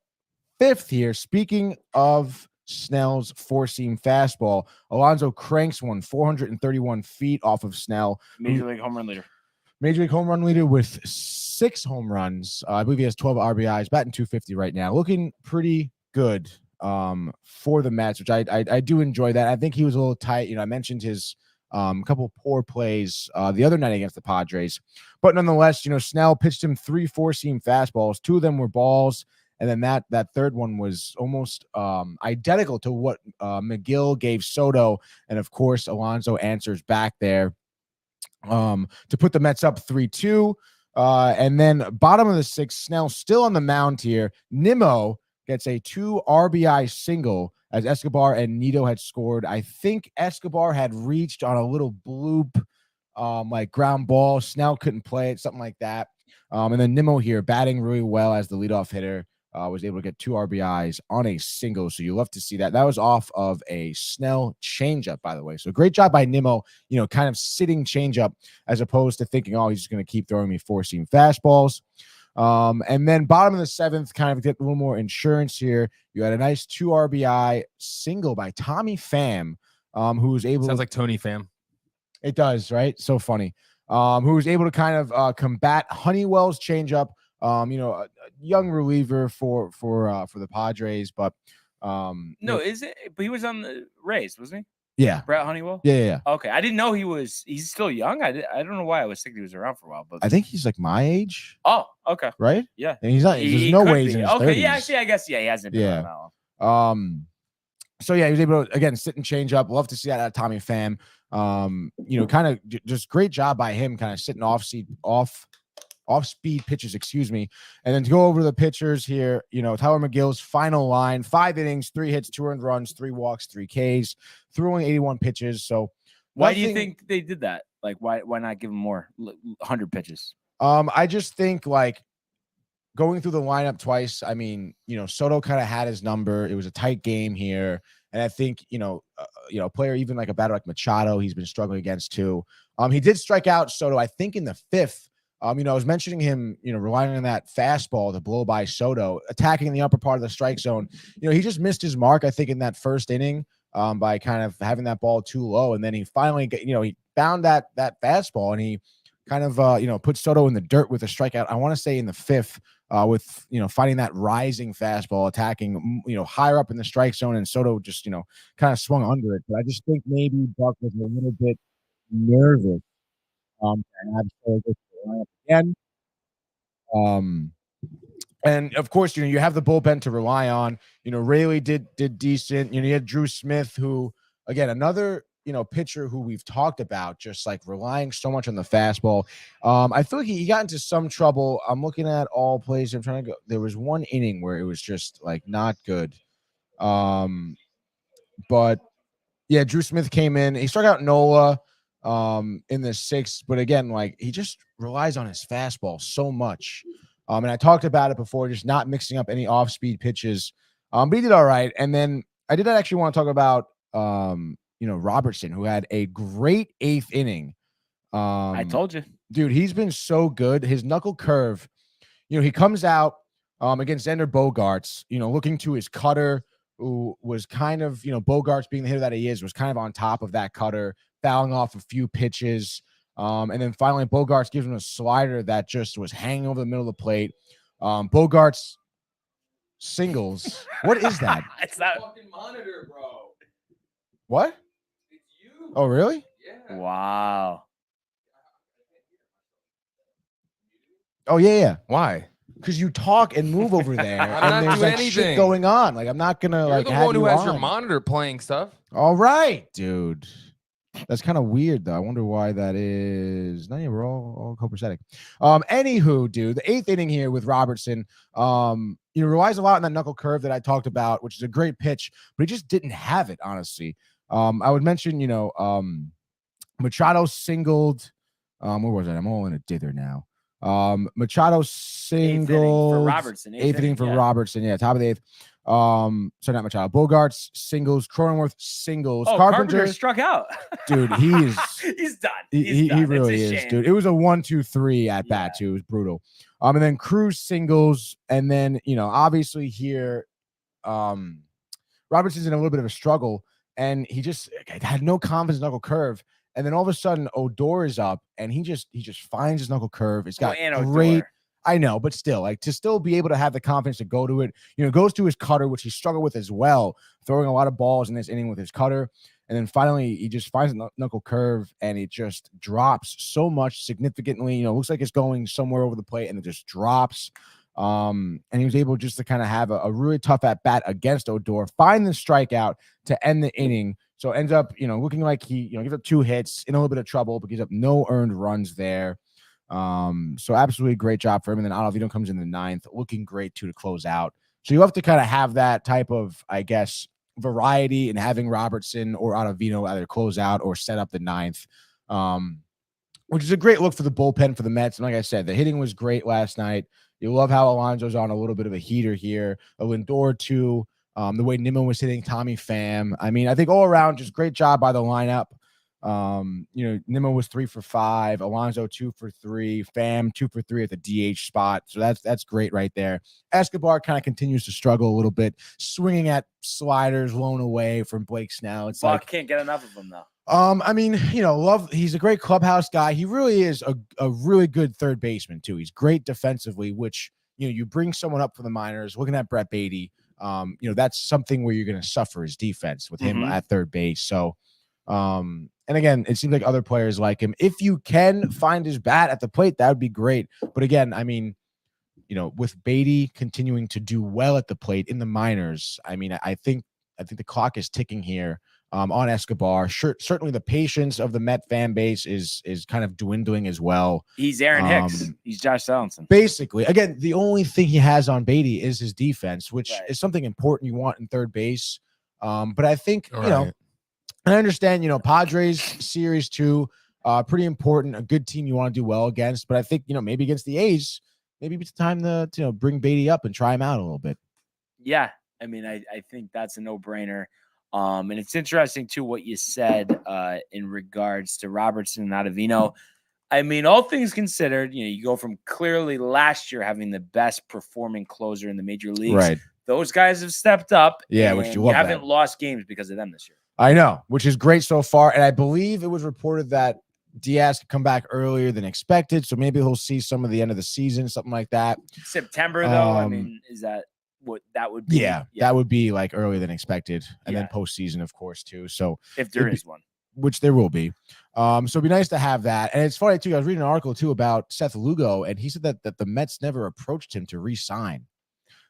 fifth here, speaking of Snell's 4-seam fastball, Alonso cranks one 431 feet off of Snell. Major League home run leader with 6 home runs. I believe he has 12 RBIs, batting 250 right now. Looking pretty good for the Mets, which I do enjoy that. I think he was a little tight. You know, I mentioned his couple poor plays the other night against the Padres. But nonetheless, you know, Snell pitched him 3 4-seam fastballs. 2 of them were balls. And then that third one was almost identical to what McGill gave Soto. And, of course, Alonso answers back there. to put the Mets up 3-2. And then bottom of the sixth, Snell still on the mound here. Nimmo gets a 2 RBI single as Escobar and Nito had scored. I think Escobar had reached on a little bloop, like ground ball. Snell couldn't play it, something like that. And then Nimmo here batting really well as the leadoff hitter. Was able to get 2 RBIs on a single. So you love to see that. That was off of a Snell changeup, by the way. So great job by Nimmo, kind of sitting changeup as opposed to thinking, oh, he's just going to keep throwing me 4-seam fastballs. And then bottom of the seventh, kind of get a little more insurance here. You had a nice 2 RBI single by Tommy Pham, who was able Sounds like Tony Pham. It does, right? So funny. Who was able to kind of combat Honeywell's changeup. A young reliever for the Padres, but no, is it? But he was on the Rays, wasn't he? Yeah, Brett Honeywell. Yeah. Okay, I didn't know he's still young. I don't know why I was thinking he was around for a while, but I think he's like my age. Oh, okay, right? Yeah, and he's not. There's no way he's in his 30s. Yeah, actually, I guess he hasn't been around that long. So yeah, he was able to again sit and change up. Love to see that out of Tommy Pham. Kind of just great job by him, kind of sitting off speed pitches, and then to go over the pitchers here, Tyler McGill's final line: 5 innings, 3 hits, 2 earned runs, 3 walks, 3 Ks, threw only 81 pitches. So why do you think they did that? Like, why not give him more 100 pitches? I just think like going through the lineup twice. I mean, Soto kind of had his number. It was a tight game here, and I think a player even like a batter like Machado, he's been struggling against too. He did strike out Soto, I think, in the 5th. I was mentioning him, relying on that fastball to blow by Soto, attacking in the upper part of the strike zone. He just missed his mark, I think, in that first inning by kind of having that ball too low. And then he finally, he found that fastball and he kind of, put Soto in the dirt with a strikeout. I want to say in the 5th with, finding that rising fastball, attacking, higher up in the strike zone. And Soto just, kind of swung under it. But I just think maybe Buck was a little bit nervous. And have Soto lineup again. And of course, you have the bullpen to rely on. Rayleigh did decent. You had Drew Smith, who again, another pitcher who we've talked about, just like relying so much on the fastball. I feel like he got into some trouble. I'm looking at all plays. I'm trying to go. There was one inning where it was just like not good. But yeah, Drew Smith came in. He struck out Nola in the 6th, but again, like he just relies on his fastball so much. And I talked about it before, just not mixing up any off-speed pitches. But he did all right. And then I did actually want to talk about Robertson, who had a great 8th inning. I told you, dude, he's been so good. His knuckle curve, he comes out against Ender Bogaerts, looking to his cutter, who was kind of, Bogaerts being the hitter that he is, was kind of on top of that cutter, fouling off a few pitches. And then finally Bogaerts gives him a slider that just was hanging over the middle of the plate. Bogaerts singles. What is that? It's that fucking monitor, bro. What? It's you. Oh, really? Yeah. Wow. Oh, yeah. Why? Because you talk and move over there, I'm and not there's doing like anything. shit going on. Like I'm not gonna You're like the have one who you has on. your monitor playing stuff. All right, dude. That's kind of weird, though. I wonder why that is. No, yeah, we're all copacetic. Anywho, dude, the 8th inning here with Robertson, relies a lot on that knuckle curve that I talked about, which is a great pitch, but he just didn't have it, honestly. I would mention, Machado singled. Where was that? I'm all in a dither now. Machado single for Robertson. 8th inning for Robertson. Yeah, top of the 8th. So not Machado. Bogaerts singles, Cronenworth singles. Oh, Carpenter struck out. Dude, he's done. He really is, dude. It was a 1-2-3 at bat too. It was brutal. And then Cruz singles, and then obviously here, Robertson's in a little bit of a struggle, and he just had no confidence in knuckle curve. And then all of a sudden, Odor is up, and he just finds his knuckle curve. It's got great. Odor. I know, but still, like to still be able to have the confidence to go to it, goes to his cutter, which he struggled with as well, throwing a lot of balls in this inning with his cutter. And then finally, he just finds a knuckle curve, and it just drops so much significantly. Looks like it's going somewhere over the plate, and it just drops. And he was able just to kind of have a really tough at bat against Odor, find the strikeout to end the inning. So ends up, looking like he, gives up 2 hits, in a little bit of trouble, but gives up no earned runs there. So absolutely great job for him. And then Ottavino comes in the 9th, looking great too to close out. So you have to kind of have that type of, I guess, variety in having Robertson or Ottavino either close out or set up the 9th, which is a great look for the bullpen for the Mets. And like I said, the hitting was great last night. You love how Alonso's on a little bit of a heater here. A Lindor too. The way Nimmo was hitting Tommy Pham. I mean, I think all around, just great job by the lineup. Nimmo was 3 for 5, Alonso 2 for 3, Pham 2 for 3 at the DH spot. So that's great right there. Escobar kind of continues to struggle a little bit, swinging at sliders blown away from Blake Snell. It's Buck like can't get enough of him though. I mean, he's a great clubhouse guy. He really is a really good third baseman too. He's great defensively, which, you bring someone up for the minors, looking at Brett Beatty, that's something where you're going to suffer his defense with him at third base. So, and again, it seems like other players like him. If you can find his bat at the plate, that would be great. But again, I mean, with Beatty continuing to do well at the plate in the minors, I mean, I think the clock is ticking here. On Escobar. Certainly the patience of the Met fan base is kind of dwindling as well. He's Aaron Hicks. He's Josh Donaldson. Basically, again, the only thing he has on Beatty is his defense, which is something important you want in third base. But I think, and I understand, Padres series 2, pretty important, a good team you want to do well against. But I think, maybe against the A's, maybe it's time to bring Beatty up and try him out a little bit. Yeah. I mean, I think that's a no-brainer. And it's interesting, too, what you said in regards to Robertson and Ottavino. I mean, all things considered, you go from clearly last year having the best performing closer in the major leagues. Right. Those guys have stepped up. Yeah, which you love haven't lost games because of them this year. I know, which is great so far. And I believe it was reported that Diaz could come back earlier than expected. So maybe he'll see some of the end of the season, something like that. September, though, I mean, is that what that would be? Yeah, that would be like earlier than expected, and then postseason, of course, too. So if there is one, which there will be, so it'd be nice to have that. And it's funny too. I was reading an article too about Seth Lugo, and he said that the Mets never approached him to re-sign,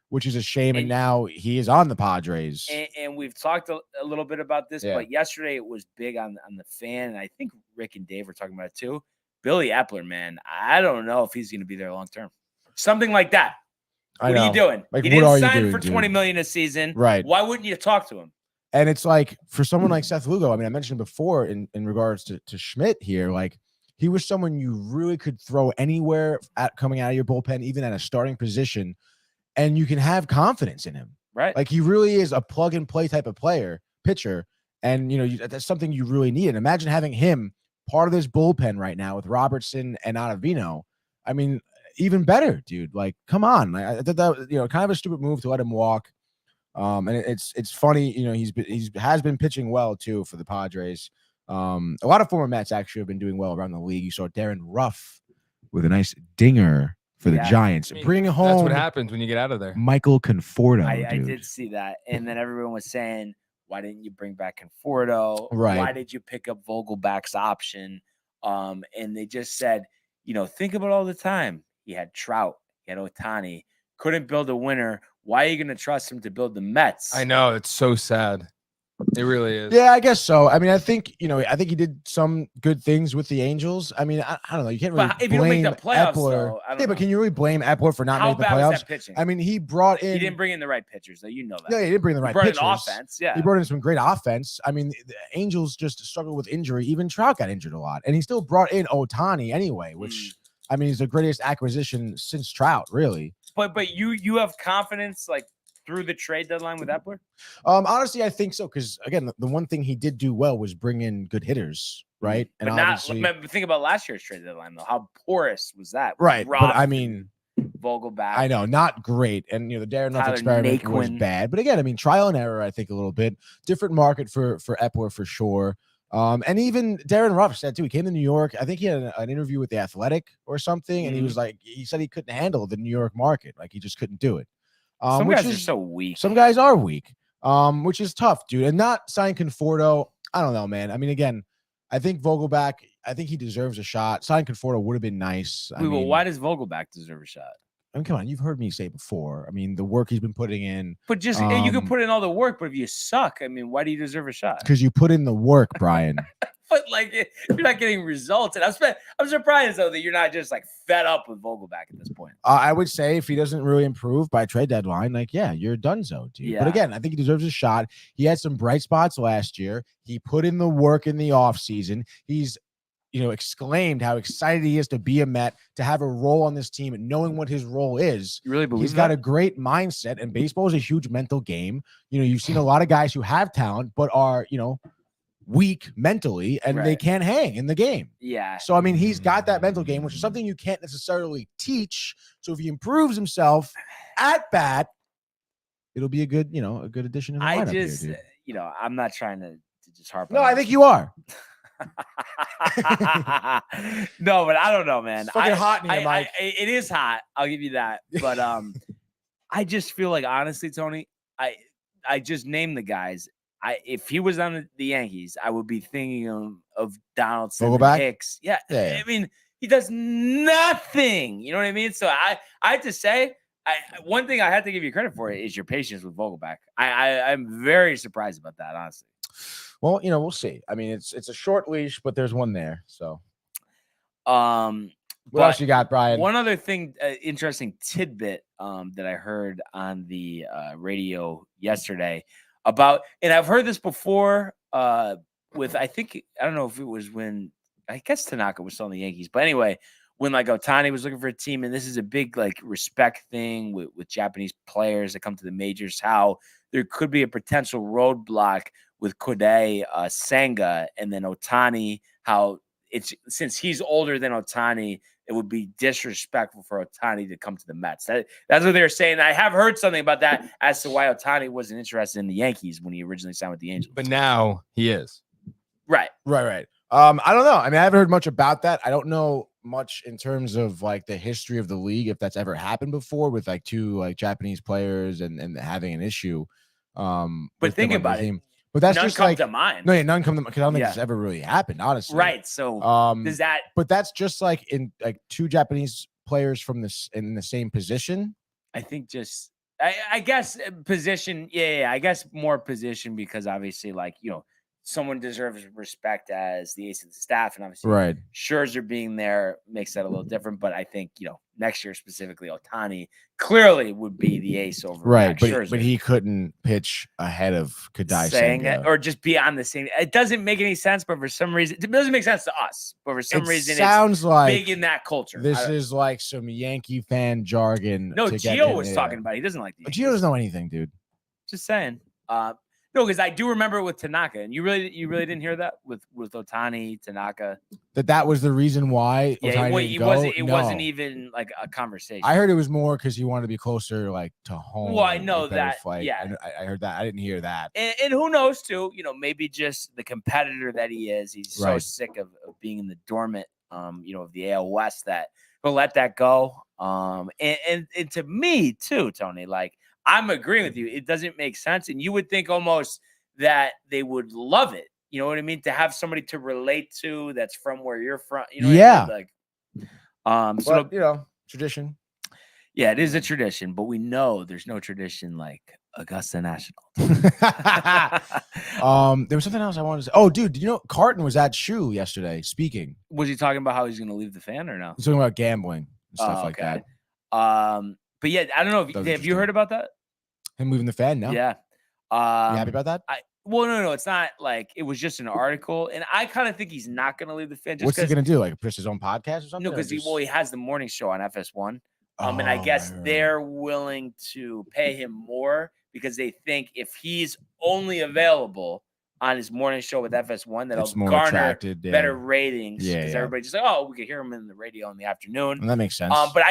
which is a shame. And now he is on the Padres. And we've talked a little bit about this, but yesterday it was big on the fan, and I think Rick and Dave were talking about it too. Billy Epler, man, I don't know if he's going to be there long term. Something like that. What are you doing? Like, he didn't sign doing, for $20 million a season. Right. Why wouldn't you talk to him? And it's like, for someone like Seth Lugo, I mean, I mentioned before in regards to Schmidt here, like, he was someone you really could throw anywhere coming out of your bullpen, even at a starting position, and you can have confidence in him. Right. Like, he really is a plug and play type of pitcher. And, that's something you really need. And imagine having him part of this bullpen right now with Robertson and Ottavino. I mean, even better, dude. Like, come on. I thought that, kind of a stupid move to let him walk. And it's funny, he has been pitching well too for the Padres. A lot of former Mets actually have been doing well around the league. You saw Darren Ruff with a nice dinger for the Giants. Bring home. That's what happens when you get out of there. Michael Conforto. I did see that. And then everyone was saying, why didn't you bring back Conforto? Right. Why did you pick up Vogelback's option? And they just said, think about all the time. He had Trout, he had Ohtani, couldn't build a winner. Why are you going to trust him to build the Mets? I know, it's so sad. It really is. Yeah, I guess so. I mean, I think he did some good things with the Angels. I mean, I don't know. You can't really if you don't blame make the playoffs, Epler. though, I don't know. But can you really blame Epler for not How making the bad was playoffs? that pitching? I mean, he brought in. He didn't bring in the right pitchers, though. You know that. Yeah, he didn't bring the right brought pitchers. in offense. Yeah, he brought in some great offense. I mean, the Angels just struggled with injury. Even Trout got injured a lot, and he still brought in Ohtani anyway, which I mean, is the greatest acquisition since Trout, really. But you have confidence like through the trade deadline with Epler? Honestly, I think so, because again, the one thing he did do well was bring in good hitters, right? And think about last year's trade deadline though. How porous was that? Right. Rough, but I mean, Vogelback. I know, not great. And the Darren Ruff experiment was bad. But again, I mean, trial and error, I think a little bit. Different market for Epler for sure. And even Darren Ruff said too, he came to New York. I think he had an interview with The Athletic or something, and he was like, he said he couldn't handle the New York market. Like, he just couldn't do it. Some guys are so weak. Some guys are weak, which is tough, dude. And not signing Conforto, I don't know, man. I mean, again, I think Vogelback, I think he deserves a shot. Signing Conforto would have been nice. Why does Vogelback deserve a shot? I mean, come on, you've heard me say before. I mean, the work he's been putting in. But just you can put in all the work, but if you suck, I mean, why do you deserve a shot? Because you put in the work, Brian. But like, if you're not getting results, and I'm surprised though that you're not just like fed up with Vogelback at this point. I would say if he doesn't really improve by trade deadline, like, yeah, you're donezo, dude. Yeah. But again, I think he deserves a shot. He had some bright spots last year. He put in the work in the offseason. He's, exclaimed how excited he is to be a Met, to have a role on this team, and knowing what his role is. You really believe he's got a great mindset, and baseball is a huge mental game. You've seen a lot of guys who have talent, but are, weak mentally, and they can't hang in the game. Yeah. So, I mean, he's got that mental game, which is something you can't necessarily teach. So if he improves himself at bat, it'll be a good addition in the lineup here, dude. I'm not trying to just harp on No, I think you are. No, but I don't know, man. It's fucking hot in here, Mike. It is hot. I'll give you that. But I just feel like, honestly, Tony, I just named the guys. If he was on the Yankees, I would be thinking of Donaldson, Hicks. Yeah. I mean, he does nothing. You know what I mean? So I have to say, one thing I have to give you credit for is your patience with Vogelback. I'm very surprised about that, honestly. Well, we'll see. I mean, it's a short leash, but there's one there. So, what else you got, Brian? One other thing, interesting tidbit that I heard on the radio yesterday about, and I've heard this before with, I don't know if it was when, I guess Tanaka was still in the Yankees, but anyway, when like Ohtani was looking for a team, and this is a big like respect thing with Japanese players that come to the majors, how there could be a potential roadblock with Kodai, Senga, and then Ohtani, how it's, since he's older than Ohtani, it would be disrespectful for Ohtani to come to the Mets. That's what they're saying. I have heard something about that as to why Ohtani wasn't interested in the Yankees when he originally signed with the Angels. But now he is. Right. I don't know. I mean, I haven't heard much about that. I don't know much in terms of like the history of the league, if that's ever happened before with like two like Japanese players and having an issue. But think about it. But that's none just come like to mind. No, none come to mind because I don't think this ever really happened, honestly. Right. So does that? But that's just like in like two Japanese players from this in the same position. I think just I guess position. Yeah. I guess more position because obviously, like someone deserves respect as the ace of the staff, and obviously, Scherzer being there makes that a little different. But I think next year specifically, Ohtani clearly would be the ace over Scherzer. But he couldn't pitch ahead of Kodai Senga, or just be on the same. It doesn't make any sense, but for some reason, it doesn't make sense to us. But for some reason, sounds it's like big in that culture. This is like some Yankee fan jargon. No, Gio was talking about it. He doesn't like the Yankees. Gio doesn't know anything, dude. Just saying. No, because I do remember with Tanaka, and you really didn't hear that with Ohtani, Tanaka. That was the reason why. Yeah, it wasn't even like a conversation. I heard it was more because he wanted to be closer, like to home. Well, I know that. Yeah, I heard that. I didn't hear that. And who knows too? Maybe just the competitor that he is. He's so sick of being in the dormant, of the AL West that he'll let that go. And to me too, Tony, like. I'm agreeing with you. It doesn't make sense. And you would think almost that they would love it. You know what I mean? To have somebody to relate to that's from where you're from. You know what I mean? Like, tradition. Yeah, it is a tradition, but we know there's no tradition like Augusta National. There was something else I wanted to say. Oh, dude, Carton was at Shoe yesterday speaking. Was he talking about how he's going to leave the fan or no? He's talking about gambling and stuff like that. But yeah, I don't know. Have you heard about that? Him moving the fan? No. Yeah. You happy about that? Well, no. It's not like it was just an article, and I kind of think he's not going to leave the fan. What's he going to do? Like push his own podcast or something? No, because he has the morning show on FS1. And I guess they're willing to pay him more because they think if he's only available on his morning show with FS1, that'll garner better ratings. Because everybody just like, we could hear him in the radio in the afternoon. And that makes sense. But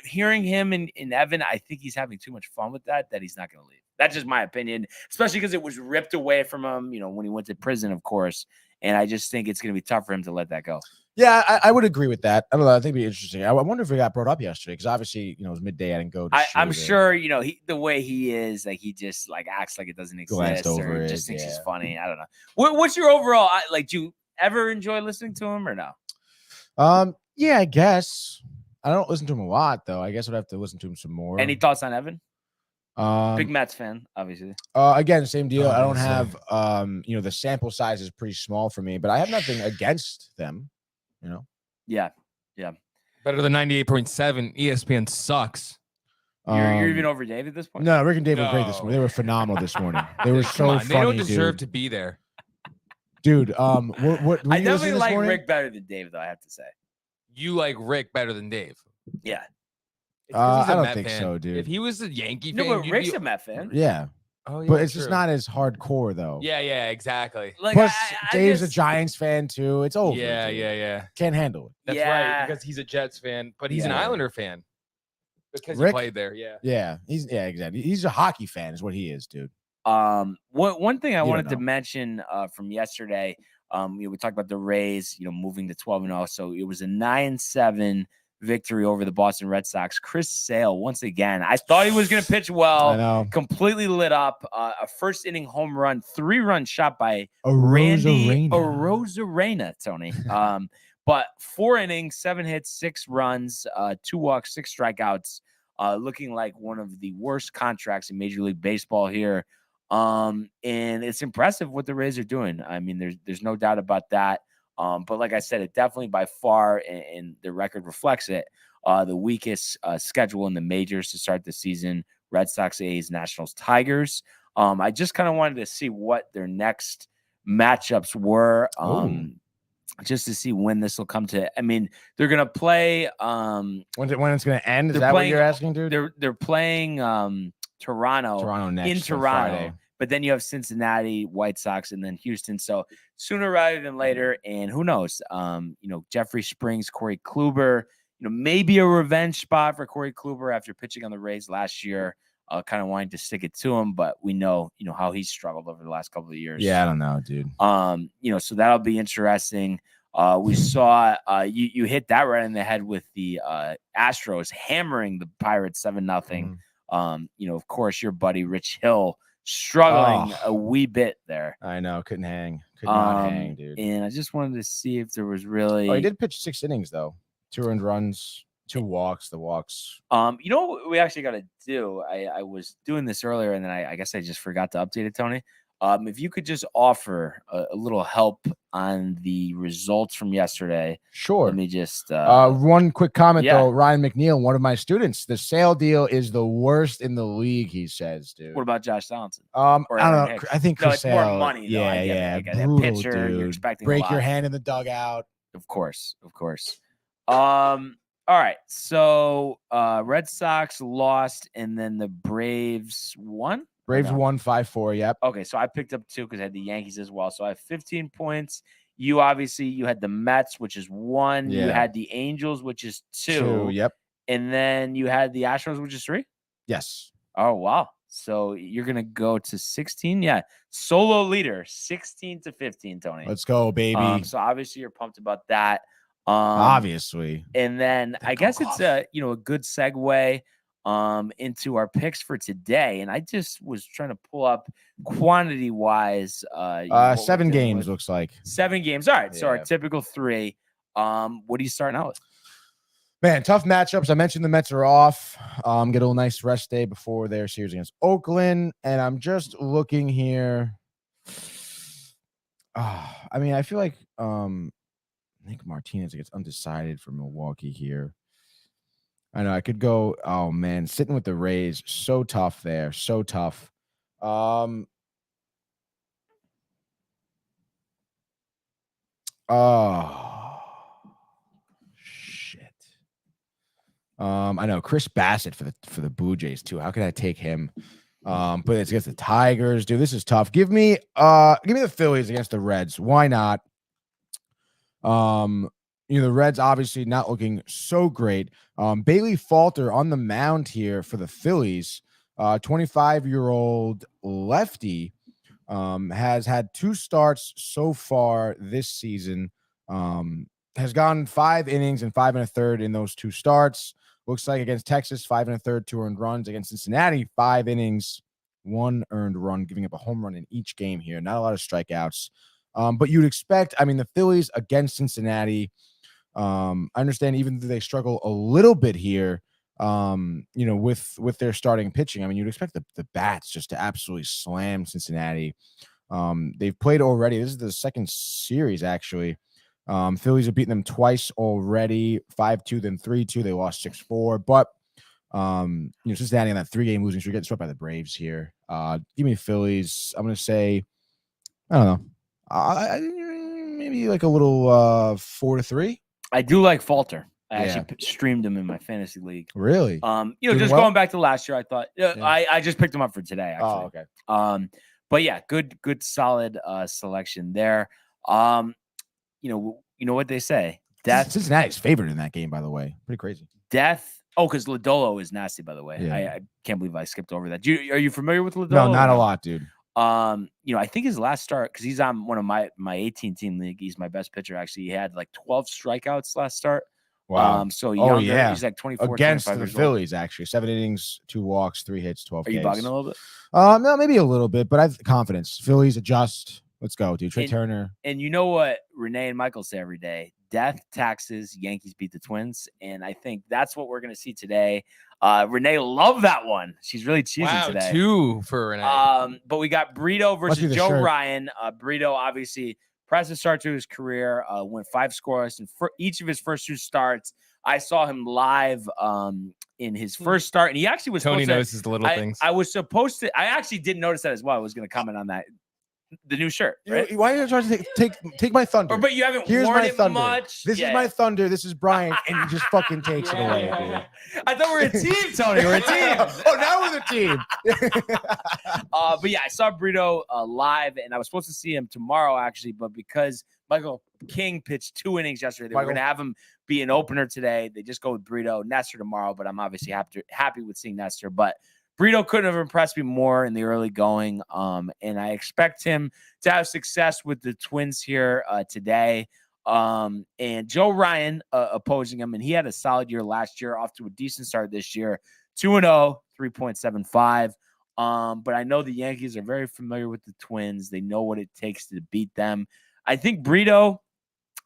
hearing him in Evan, I think he's having too much fun with that he's not going to leave. That's just my opinion, especially because it was ripped away from him, when he went to prison, of course. And I just think it's going to be tough for him to let that go. Yeah, I would agree with that. I don't know. I think it'd be interesting. I wonder if it got brought up yesterday because obviously, it was midday. I didn't go to I'm sure, the way he is, like he just like acts like it doesn't exist or just thinks he's funny. I don't know. What's your overall, do you ever enjoy listening to him or no? Yeah, I guess. I don't listen to him a lot though. I guess I'd have to listen to him some more. Any thoughts on Evan? Um, Big Mets fan, obviously. Again, same deal. I don't Obviously. have the sample size is pretty small for me, but I have nothing against them. Yeah. Better than 98.7. ESPN sucks. You're even over Dave at this point? No, Rick and Dave were great this No. morning. They were phenomenal this morning. They were Come so on, funny, they don't deserve dude. to be there. Dude, what were I you listening definitely this like morning? Rick better than Dave, though, I have to say. You like Rick better than Dave. Yeah. It's 'cause he's a I don't Met think fan. so, dude. If he was a Yankee No, fan, but you'd Rick's be... a Met fan. Yeah, Oh, yeah, but it's just true. not as hardcore though. Yeah, exactly. Like, Plus, I Dave's a just- Giants fan too. It's over. Yeah, dude. yeah. Can't handle it. That's Yeah. right, because he's a Jets fan, but he's an Yeah. Islander fan. Because Rick? he played there, yeah. Yeah, exactly. He's a hockey fan, is what he is, dude. One thing I don't wanted to know. mention from yesterday, we talked about the Rays, moving to 12-0. So it was a 9-7 victory over the Boston Red Sox. Chris Sale, once again, I thought he was going to pitch I well, know. completely lit up. A first inning home run, 3-run shot by Randy Arozarena, Tony. But 4 innings, 7 hits, 6 runs, 2 walks, 6 strikeouts. Looking like one of the worst contracts in Major League Baseball here. And it's impressive what the Rays are doing. I mean, there's no doubt about that. But like I said, it definitely by far, and the record reflects it, the weakest schedule in the majors to start the season. Red Sox, A's, Nationals, Tigers. I just kind of wanted to see what their next matchups were. Just to see when this will come to. I mean, they're gonna play. When it's gonna end? Is They're that what playing- you're asking, dude? They're playing Toronto next in so Toronto, Friday. but then you have Cincinnati, White Sox, and then Houston. So sooner rather than later, and who knows? Jeffrey Springs, Corey Kluber. Maybe a revenge spot for Corey Kluber after pitching on the Rays last year. Kind of wanting to stick it to him, but we know how he's struggled over the last couple of years. Yeah, I don't know, dude. So that'll be interesting. We saw you hit that right in the head with the Astros hammering the Pirates 7-0. Of course, your buddy Rich Hill struggling a wee bit there. I know, couldn't hang, could not hang, dude. And I just wanted to see if there was really. Oh, he did pitch 6 innings though, 2 earned runs, 2 walks. The walks. You know what we actually got to do? I was doing this earlier, and then I guess I just forgot to update it, Tony. If you could just offer a little help on the results from yesterday. Sure. Let me just one quick comment yeah. though. Ryan McNeil, one of my students, the Sale deal is the worst in the league, he says, dude. What about Josh Donaldson? I don't Aaron know. Hicks? I think No, Chris it's more Sale, money, though. Yeah, I get it. yeah. I get it. Brutal, Pitcher, you're dude. expecting a Break lot. your hand in the dugout. Of course. All right. So Red Sox lost, and then the Braves won. Braves No? won 5-4. Yep. Okay, so I picked up 2 because I had the Yankees as well. So I have 15 points. You had the Mets, which is 1. You Yeah. had the Angels, which is 2. Yep. And then you had the Astros, which is 3. Yes. Oh, wow. So you're going to go to 16. Yeah. Solo leader, 16-15, Tony. Let's go, baby. So obviously you're pumped about that. Obviously. And then I guess it's a good segue into our picks for today. And I just was trying to pull up quantity wise. 7 games looks like. 7 games. All right. So our Yeah. typical 3. What are you starting out with? Man, tough matchups. I mentioned the Mets are off. Get a little nice rest day before their series against Oakland. And I'm just looking here. I mean, I feel like Nick Martinez gets undecided for Milwaukee here. I know I could go. Oh man, sitting with the Rays, so tough there, so tough. Oh shit. I know Chris Bassett for the Blue Jays too. How could I take him? But it's against the Tigers, dude. This is tough. Give me the Phillies against the Reds. Why not? The Reds obviously not looking so great. Bailey Falter on the mound here for the Phillies. 25-year-old lefty has had 2 starts so far this season. Has gone 5 innings and 5 1/3 in those 2 starts. Looks like against Texas, 5 1/3, 2 earned runs. Against Cincinnati, 5 innings, 1 earned run, giving up a home run in each game here. Not a lot of strikeouts. But you'd expect, the Phillies against Cincinnati, I understand even though they struggle a little bit here, with their starting pitching. I mean, you'd expect the bats just to absolutely slam Cincinnati. They've played already. This is the second series, actually. Phillies have beaten them twice already, 5-2, then 3-2. They lost 6-4. But Cincinnati on that 3-game losing streak, getting swept by the Braves here. Give me Phillies. I'm gonna say, I don't know. Maybe like a little 4-3. I do like Falter. I actually streamed him in my fantasy league. Really? Just going back to last year, I thought I just picked him up for today. Actually. Oh, okay. But yeah, good, solid selection there. You know what they say. Death. Cincinnati's favored in that game, by the way. Pretty crazy. Death. Oh, because Lodolo is nasty, by the way. Yeah. I can't believe I skipped over that. Are you familiar with Lodolo? No, not a lot, dude. I think his last start, because he's on one of my 18-team league. He's my best pitcher. Actually, he had like 12 strikeouts last start. Wow. So younger, yeah. he's like 24 against 25 the years Phillies, actually. 7 innings, 2 walks, 3 hits, 12 Are you Ks. bugging a little bit? No, maybe a little bit, but I have confidence. Phillies adjust. Let's go, dude. Trey Turner. And you know what Renee and Michael say every day? Death, taxes, Yankees beat the Twins. And I think that's what we're going to see today. Renee loved that one. She's really cheesing today. 2 for Renee. But we got Brito versus Joe shirt. Ryan. Brito, obviously, impressive start to his career. Went 5 scoreless in each of his first 2 starts. I saw him live in his first start, and he actually was Tony notices the little things. I was supposed to. I actually didn't notice that as well. I was going to comment on that. The new shirt, right? Why are you trying to take my thunder? But you haven't Here's worn my it thunder. much. This is my thunder. This is Brian, and he just fucking takes it away, dude. I thought we were a team, Tony. We're a team. Oh, now we're the team. But yeah, I saw Brito live, and I was supposed to see him tomorrow, actually. But because Michael King pitched 2 innings yesterday, they were going to have him be an opener today. They just go with Brito. Nestor tomorrow, but I'm obviously happy with seeing Nestor. But Brito couldn't have impressed me more in the early going, and I expect him to have success with the Twins here today. And Joe Ryan opposing him, and he had a solid year last year, off to a decent start this year, 2-0, 3.75. But I know the Yankees are very familiar with the Twins. They know what it takes to beat them. I think Brito,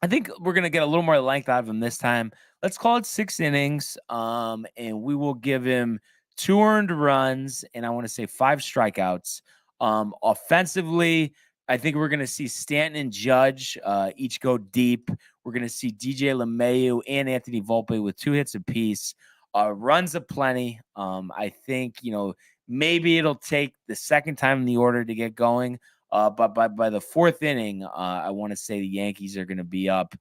we're going to get a little more length out of him this time. Let's call it 6 innings, and we will give him 2 earned runs, and I want to say 5 strikeouts. Offensively, I think we're going to see Stanton and Judge each go deep. We're going to see DJ LeMahieu and Anthony Volpe with 2 hits apiece. Runs aplenty. I think, maybe it'll take the second time in the order to get going. But by the 4th inning, I want to say the Yankees are going to be up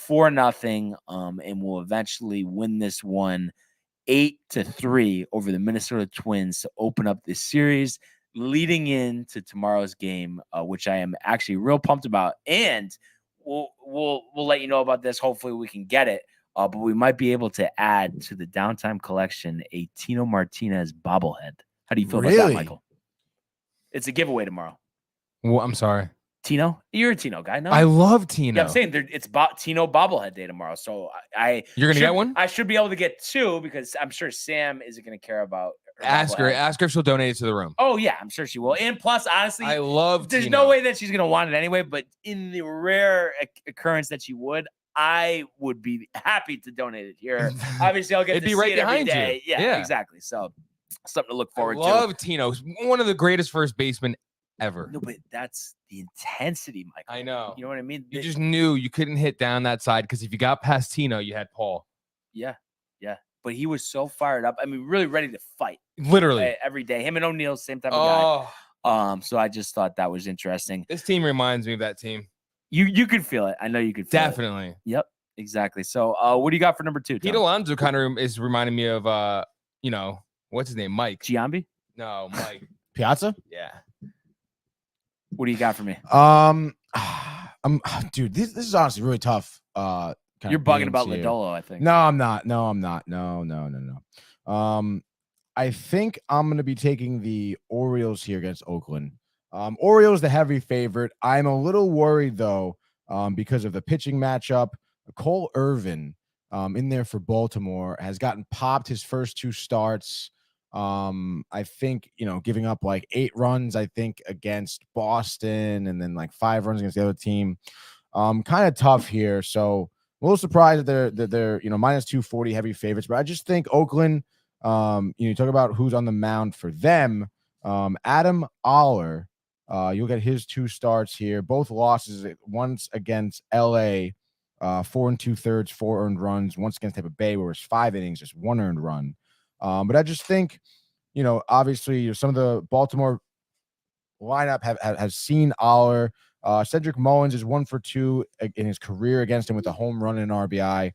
4-0, and will eventually win this one 8-3 over the Minnesota Twins to open up this series, leading into tomorrow's game, which I am actually real pumped about. And we'll let you know about this. Hopefully we can get it. But we might be able to add to the Downtime collection a Tino Martinez bobblehead. How do you feel about that, Michael? It's a giveaway tomorrow. Well, I'm sorry. Tino? You're a Tino guy, no? I love Tino. Yeah, I'm saying it's Tino bobblehead day tomorrow. So you're going to get one? I should be able to get 2 because I'm sure Sam isn't going to care about her Ask her bobblehead. if she'll donate it to the room. Oh, yeah, I'm sure she will. And plus, honestly, I love there's Tino. no way that she's going to want it anyway. But in the rare occurrence that she would, I would be happy to donate it here. Obviously, I'll get It'd to be see right it every behind you. day. Yeah, Yeah. exactly. So something to look forward to. I love Tino. He's one of the greatest first basemen ever. No, but that's the intensity, Michael. I know. You know what I mean? You just knew you couldn't hit down that side because if you got past Tino, you had Paul. Yeah. But he was so fired up. I mean, really ready to fight. Literally. Every day. Him and O'Neal, same type of guy. So I just thought that was interesting. This team reminds me of that team. You could feel it. I know you could feel Definitely. it. Yep, exactly. So what do you got for number 2? Pete Alonso kind of is reminding me of, what's his name? Mike. Giambi? No, Mike. Piazza? Yeah. What do you got for me? Dude, this is honestly really tough. You're bugging about Lodolo, I think. No, I'm not. No. I think I'm going to be taking the Orioles here against Oakland. Orioles, the heavy favorite. I'm a little worried, though, because of the pitching matchup. Cole Irvin in there for Baltimore has gotten popped his first 2 starts. I think, giving up like 8 runs, I think, against Boston and then like 5 runs against the other team. Kind of tough here. So a little surprised that they're minus 240 heavy favorites, but I just think Oakland. You talk about who's on the mound for them. Adam Oller. You'll get his 2 starts here. Both losses. Once against LA, 4 2/3, 4 earned runs. Once against Tampa Bay, where it's 5 innings, just 1 earned run. But I just think, obviously, some of the Baltimore lineup have seen Oller. Cedric Mullins is 1 for 2 in his career against him with a home run and an RBI.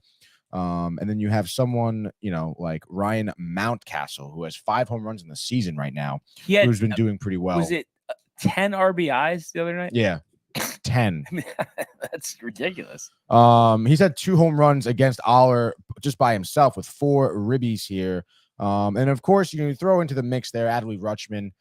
And then you have someone, like Ryan Mountcastle, who has 5 home runs in the season right now, who's been doing pretty well. Was it 10 RBIs the other night? Yeah, 10. That's ridiculous. He's had 2 home runs against Oller just by himself with 4 ribbies here. And of course, you throw into the mix there Adley Rutschman,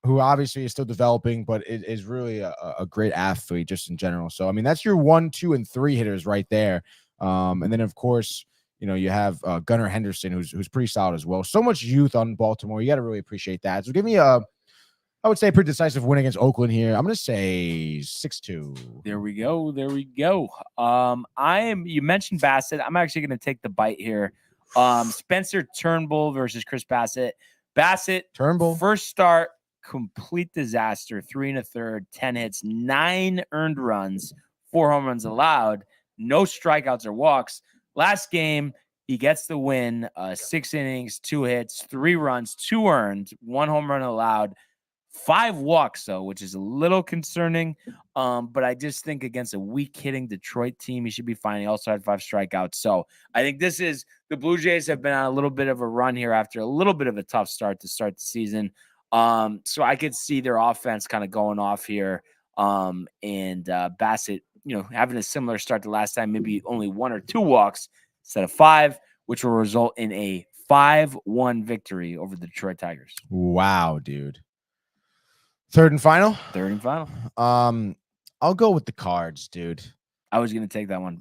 who obviously is still developing, but is really a great athlete just in general. So, I mean, that's your 1, 2, and 3 hitters right there. And then, of course, you have Gunnar Henderson, who's pretty solid as well. So much youth on Baltimore. You got to really appreciate that. So give me I would say a pretty decisive win against Oakland here. I'm going to say 6-2. There we go. You mentioned Bassett. I'm actually going to take the bite here. Spencer Turnbull versus Chris Bassett. Turnbull. First start, complete disaster. 3 1/3, 10 hits, 9 earned runs, 4 home runs allowed, no strikeouts or walks. Last game, he gets the win. 6 innings, 2 hits, 3 runs, 2 earned, 1 home run allowed, 5 walks, though, which is a little concerning. But I just think against a weak hitting Detroit team, he should be fine. He also had 5 strikeouts. So I think the Blue Jays have been on a little bit of a run here after a little bit of a tough start to start the season. So I could see their offense kind of going off here. And Bassett, having a similar start to last time, maybe only 1 or 2 walks instead of 5, which will result in a 5-1 victory over the Detroit Tigers. Wow, dude. Third and final. I'll go with the Cards, dude. I was going to take that one.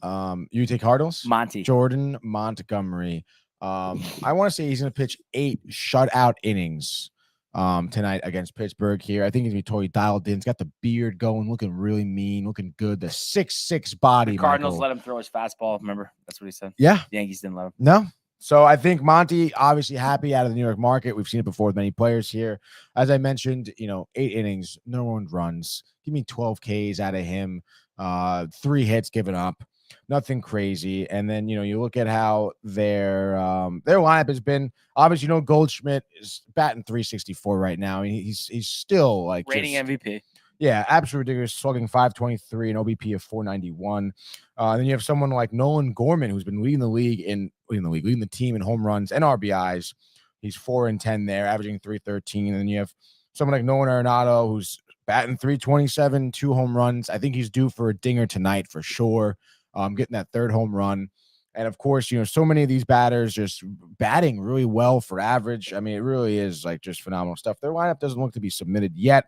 You take Cardinals? Jordan Montgomery. I want to say he's going to pitch 8 shutout innings tonight against Pittsburgh here. I think he's going to be totally dialed in. He's got the beard going, looking really mean, looking good. The 6'6" body. The Cardinals let him throw his fastball. Remember? That's what he said. Yeah. The Yankees didn't let him. No. So I think Monty, obviously happy out of the New York market. We've seen it before with many players here. As I mentioned, 8 innings, no earned runs. Give me 12 Ks out of him. 3 hits given up. Nothing crazy. And then, you look at how their lineup has been. Obviously, Goldschmidt is batting .364 right now. I mean, he's still like reigning MVP. Yeah, absolutely ridiculous. Slugging .523, an OBP of .491. Then you have someone like Nolan Gorman, who's been leading the team in home runs and RBIs. He's 4-10 there, averaging .313. And then you have someone like Nolan Arenado, who's batting .327, 2 home runs. I think he's due for a dinger tonight for sure. Getting that 3rd home run. And of course, so many of these batters just batting really well for average. I mean, it really is like just phenomenal stuff. Their lineup doesn't look to be submitted yet.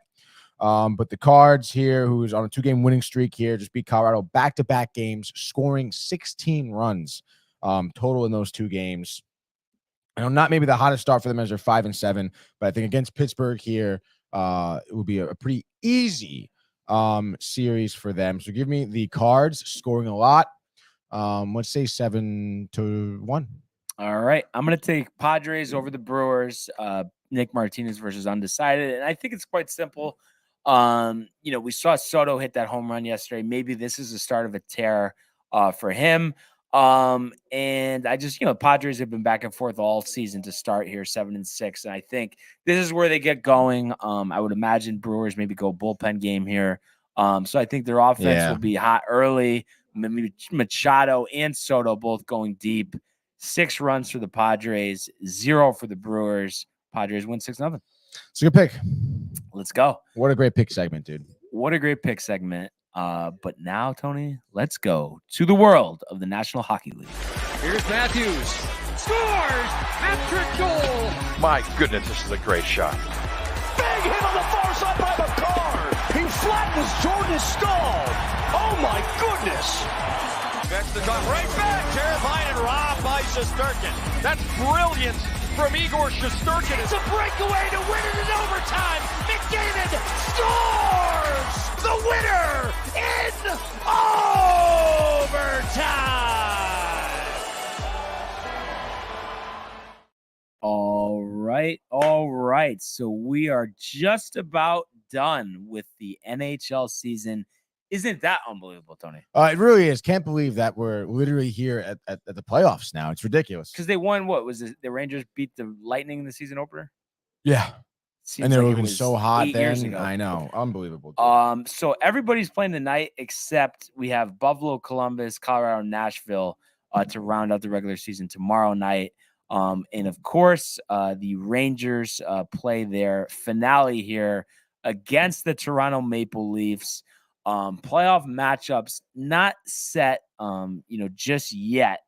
But the Cards here, who's on a 2-game winning streak here, just beat Colorado back-to-back games, scoring 16 runs total in those 2 games. I know not maybe the hottest start for them as they're 5-7, but I think against Pittsburgh here, it would be a pretty easy series for them. So give me the Cards scoring a lot. Let's say 7-1. All right. I'm going to take Padres over the Brewers. Nick Martinez versus undecided. And I think it's quite simple. We saw Soto hit that home run yesterday. Maybe this is the start of a tear for him. And I just, Padres have been back and forth all season to start here 7-6. And I think this is where they get going. I would imagine Brewers maybe go bullpen game here. So I think their offense will be hot early. Maybe Machado and Soto both going deep. 6 runs for the Padres, 0 for the Brewers. Padres win 6-0. It's a good pick. Let's go. What a great pick segment, dude. What a great pick segment. But now, Tony, let's go to the world of the National Hockey League. Here's Matthews. Scores! Hat-trick goal! My goodness, this is a great shot. Big hit on the far side by McCarr. He flattens Jordan's skull. Oh, my goodness. Next to come right back. Terrifying and robbed by Shesterkin. That's brilliant from Igor Shesterkin. It's a breakaway to win it in overtime. McDavid scores the winner in overtime. All right. So we are just about done with the NHL season. Isn't that unbelievable, Tony? It really is. Can't believe that we're literally here at the playoffs now. It's ridiculous. Because they won, what was it? The Rangers beat the Lightning in the season opener? Yeah. Seems And they were like it looking was so hot 8 years then. ago. I know. Unbelievable. Dude. So everybody's playing tonight except we have Buffalo, Columbus, Colorado, Nashville to round out the regular season tomorrow night. And of course, the Rangers play their finale here against the Toronto Maple Leafs. Playoff matchups not set, just yet.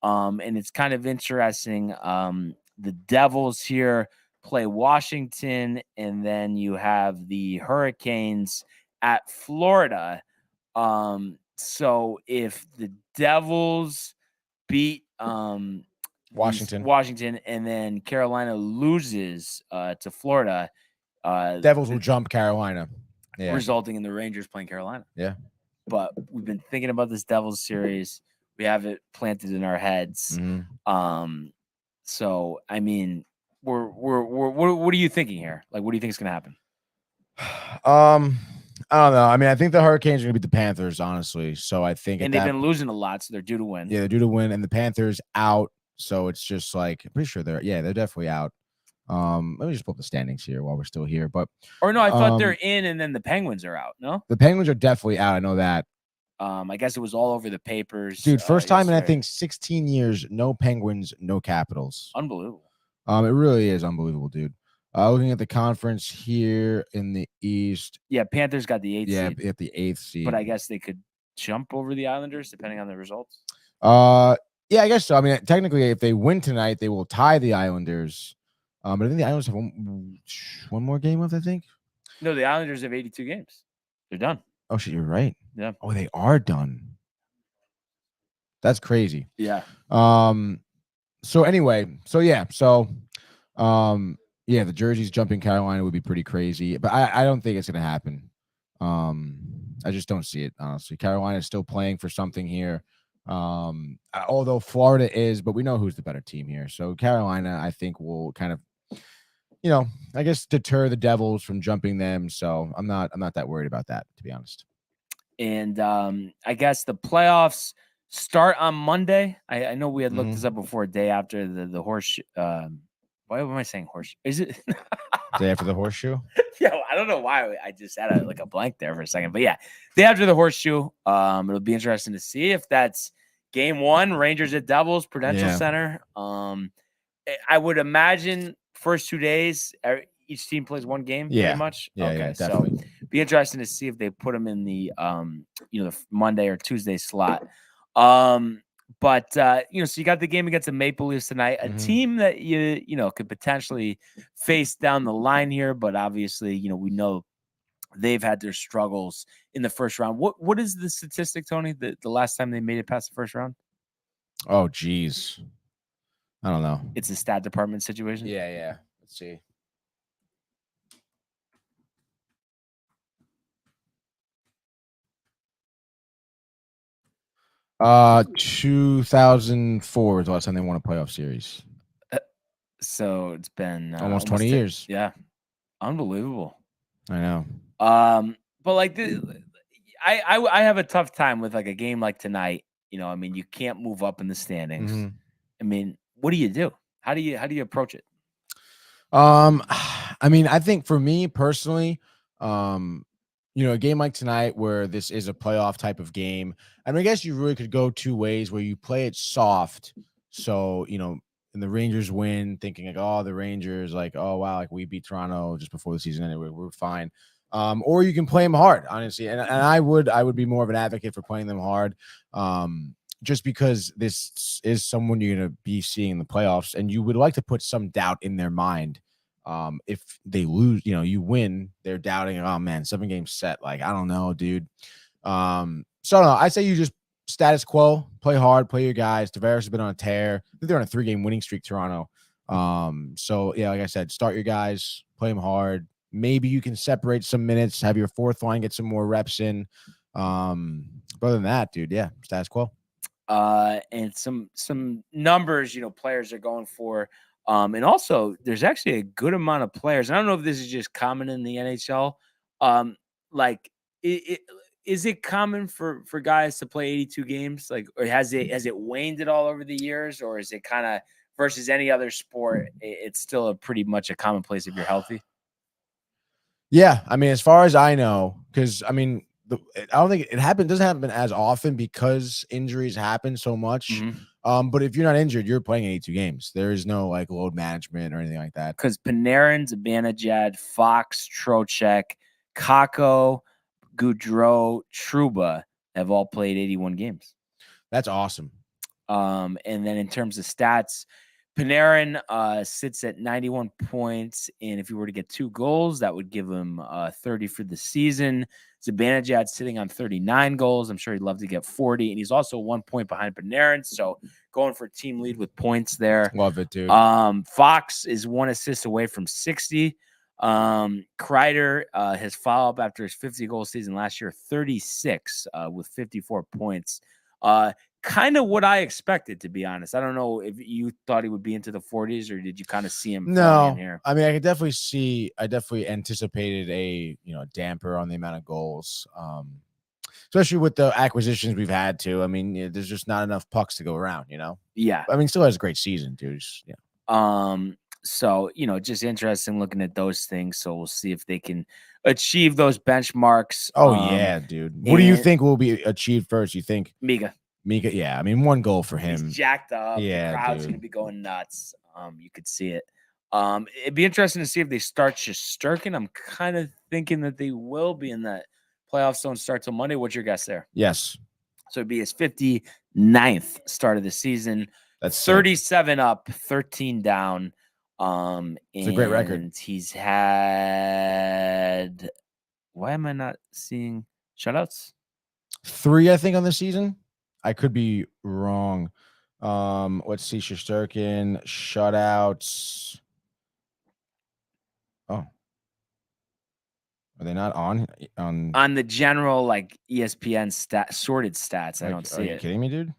And it's kind of interesting. The Devils here play Washington, and then you have the Hurricanes at Florida. So if the Devils beat Washington, and then Carolina loses to Florida, Devils will jump Carolina. Yeah. Resulting in the Rangers playing Carolina. Yeah. But we've been thinking about this Devils series. We have it planted in our heads. Mm-hmm. So I mean, what are you thinking here? Like, what do you think is going to happen? I don't know. I mean, I think the Hurricanes are going to beat the Panthers, honestly. So I think, and they've been losing a lot, so they're due to win. Yeah, they're due to win, and the Panthers out. So it's just like, I'm pretty sure they're definitely out. Let me just pull up the standings here while we're still here. But I thought they're in, and then the Penguins are out. No, the Penguins are definitely out. I know that. I guess it was all over the papers, dude. First time in I think 16 years, no Penguins, no Capitals. Unbelievable. It really is unbelievable, dude. Looking at the conference here in the East. Yeah, Panthers got the 8th seed. Yeah, at the 8th seed. But I guess they could jump over the Islanders depending on the results. Yeah, I guess so. I mean, technically, if they win tonight, they will tie the Islanders. But I think the Islanders have one more game left, I think. No, the Islanders have 82 games. They're done. Oh, shit, you're right. Yeah. Oh, they are done. That's crazy. Yeah. So anyway, the jerseys jumping Carolina would be pretty crazy, but I don't think it's going to happen. I just don't see it, honestly. Carolina is still playing for something here. Although Florida is, but we know who's the better team here. So Carolina, I think, will kind of, I guess deter the Devils from jumping them. So I'm not that worried about that, to be honest. And I guess the playoffs start on Monday. I know we had looked this up before, a day after the horseshoe. Why am I saying horseshoe? Is it day after the horseshoe? Yeah, I don't know why I just had a blank there for a second, but yeah, day after the horseshoe. It'll be interesting to see if that's game 1, Rangers at Devils, Prudential Center. I would imagine first 2 days, each team plays one game, pretty much. Yeah, okay, yeah, definitely. So be interesting to see if they put them in the the Monday or Tuesday slot. But so you got the game against the Maple Leafs tonight, a team that you could potentially face down the line here, but obviously, we know they've had their struggles in the first round. What is the statistic, Tony, the last time they made it past the first round? Oh, geez. I don't know. It's a stat department situation. Yeah. Let's see. Uh, 2004 is the last time they won a playoff series. So it's been almost 20 years. Yeah, unbelievable. I know. But like I have a tough time with like a game like tonight. I mean, you can't move up in the standings. I mean, what do you do? How do you approach it? I mean, I think for me personally, a game like tonight where this is a playoff type of game, I mean, I guess you really could go 2 ways where you play it soft. So, and the Rangers win thinking like, oh, the Rangers, like, oh, wow, like we beat Toronto just before the season anyway, we're fine. Or you can play them hard, honestly. And I would be more of an advocate for playing them hard. Just because this is someone you're going to be seeing in the playoffs, and you would like to put some doubt in their mind. If they lose, you win, they're doubting, oh man, 7 games set. Like, I don't know, dude. So I don't know. I say you just status quo, play hard, play your guys. Tavares has been on a tear. I think they're on a 3-game winning streak, Toronto. So yeah, like I said, start your guys, play them hard. Maybe you can separate some minutes, have your fourth line get some more reps in. But other than that, dude, yeah, status quo. And some numbers, players are going for. And also there's actually a good amount of players. I don't know if this is just common in the NHL. Like is it common for guys to play 82 games? Like, or has it waned it all over the years, or is it kind of versus any other sport? It's still a pretty much a commonplace if you're healthy. Yeah, I mean, as far as I know, because I mean, I don't think it doesn't happen as often because injuries happen so much. Mm-hmm. But if you're not injured, you're playing 82 games. There is no like load management or anything like that. Because Panarin, Zibanejad, Fox, Trocheck, Kakko, Goudreau, Trouba have all played 81 games. That's awesome. And then in terms of stats, Panarin sits at 91 points, and if he were to get 2 goals, that would give him 30 for the season. Zibanejad sitting on 39 goals. I'm sure he'd love to get 40, and he's also 1 point behind Panarin, so going for team lead with points there. Love it, dude. Fox is 1 assist away from 60. Kreider, his follow-up after his 50-goal season last year, 36 with 54 points. Kind of what I expected, to be honest. I don't know if you thought he would be into the 40s, or did you kind of see him? No, here? I mean, I definitely anticipated a damper on the amount of goals, especially with the acquisitions we've had too. I mean, there's just not enough pucks to go around. Yeah. I mean, still has a great season, dude. Yeah. So just interesting looking at those things. So we'll see if they can achieve those benchmarks. Oh yeah, dude. What do you think will be achieved first? You think Mika? Yeah. I mean, 1 goal for him. He's jacked up. Yeah, the crowd's dude. gonna be going nuts. You could see it. It'd be interesting to see if they start Shesterkin. I'm kind of thinking that they will be in that playoffs. Don't start till Monday. What's your guess there? Yes. So it'd be his 59th start of the season. That's 37 up, 13 down. It's a great record. He's had. Why am I not seeing shutouts? 3, I think, on the season. I could be wrong. Let's see. Shesterkin shutouts. Oh, are they not on the general like ESPN sorted stats? I don't see it. Are you kidding me, dude?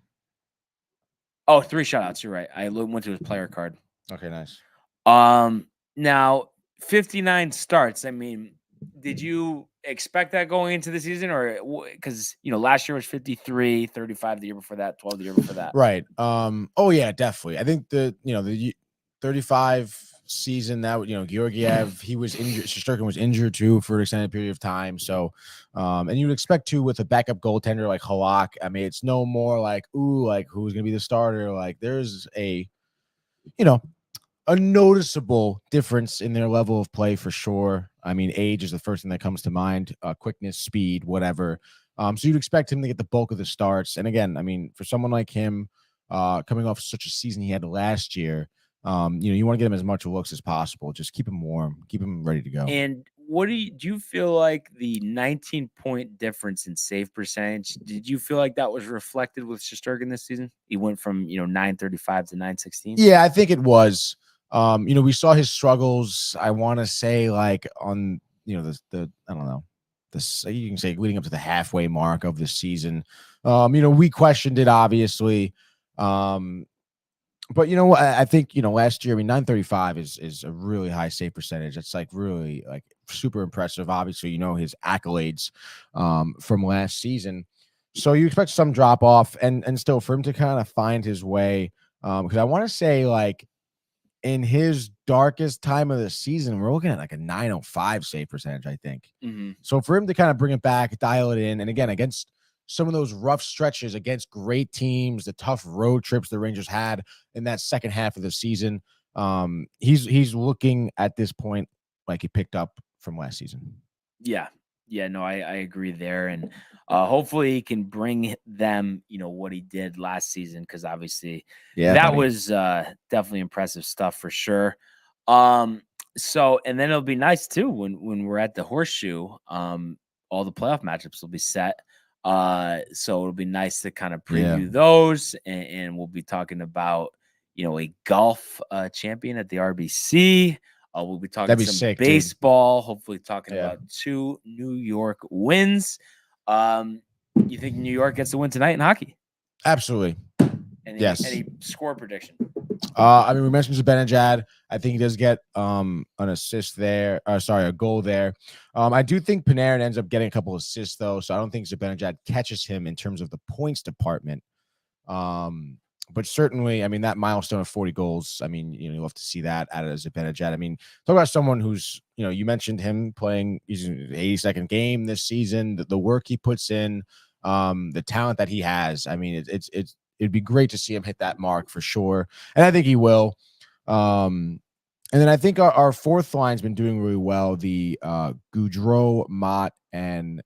Oh, 3 shutouts. You're right. I went to his player card. Okay, nice. Now 59 starts. I mean, did you expect that going into the season, or because last year was 53, 35 the year before that, 12 the year before that? Right. Oh yeah, definitely. I think the 35 season that Georgiev, he was injured. Shesterkin was injured too for an extended period of time. So, and you'd expect to with a backup goaltender like Halak. I mean, it's no more like like who's gonna be the starter. Like there's a noticeable difference in their level of play for sure. I mean, age is the first thing that comes to mind. Quickness, speed, whatever. So you'd expect him to get the bulk of the starts. And again, I mean, for someone like him, coming off such a season he had last year, you want to get him as much looks as possible. Just keep him warm, keep him ready to go. And what do you feel like the 19-point difference in save percentage? Did you feel like that was reflected with Shesterkin this season? He went from 935 to 916. Yeah, I think it was. We saw his struggles. I want to say like on the I don't know, this you can say leading up to the halfway mark of the season. We questioned it obviously. But you know what? I think last year, I mean, 935 is a really high save percentage. It's like really like super impressive. Obviously, his accolades from last season. So you expect some drop off, and still for him to kind of find his way. Because I want to say like in his darkest time of the season, we're looking at like a 905 save percentage, I think. Mm-hmm. So for him to kind of bring it back, dial it in, and again against some of those rough stretches against great teams, the tough road trips the Rangers had in that second half of the season, he's looking at this point like he picked up from last season. Yeah, no, I agree there, and hopefully he can bring them, what he did last season, because obviously that was definitely impressive stuff for sure. So, and then it'll be nice too when we're at the Horseshoe. All the playoff matchups will be set. So it'll be nice to kind of preview those, and we'll be talking about a golf champion at the RBC. We'll be talking That'd be some sick, dude. baseball. Hopefully, talking Yeah. about 2 New York wins. You think New York gets a win tonight in hockey? Absolutely. Yes. Any score prediction? I mean, we mentioned Zibanejad. I think he does get an assist there. A goal there. I do think Panarin ends up getting a couple assists though, so I don't think Zibanejad catches him in terms of the points department. But certainly, I mean, that milestone of 40 goals. I mean, you'll have to see that out of Zibanejad. I mean, talk about someone who's, you mentioned him playing. He's in the 82nd game this season. The work he puts in, the talent that he has. I mean, it'd be great to see him hit that mark for sure, and I think he will. And then I think our fourth line's been doing really well. The Goudreau, Mott, and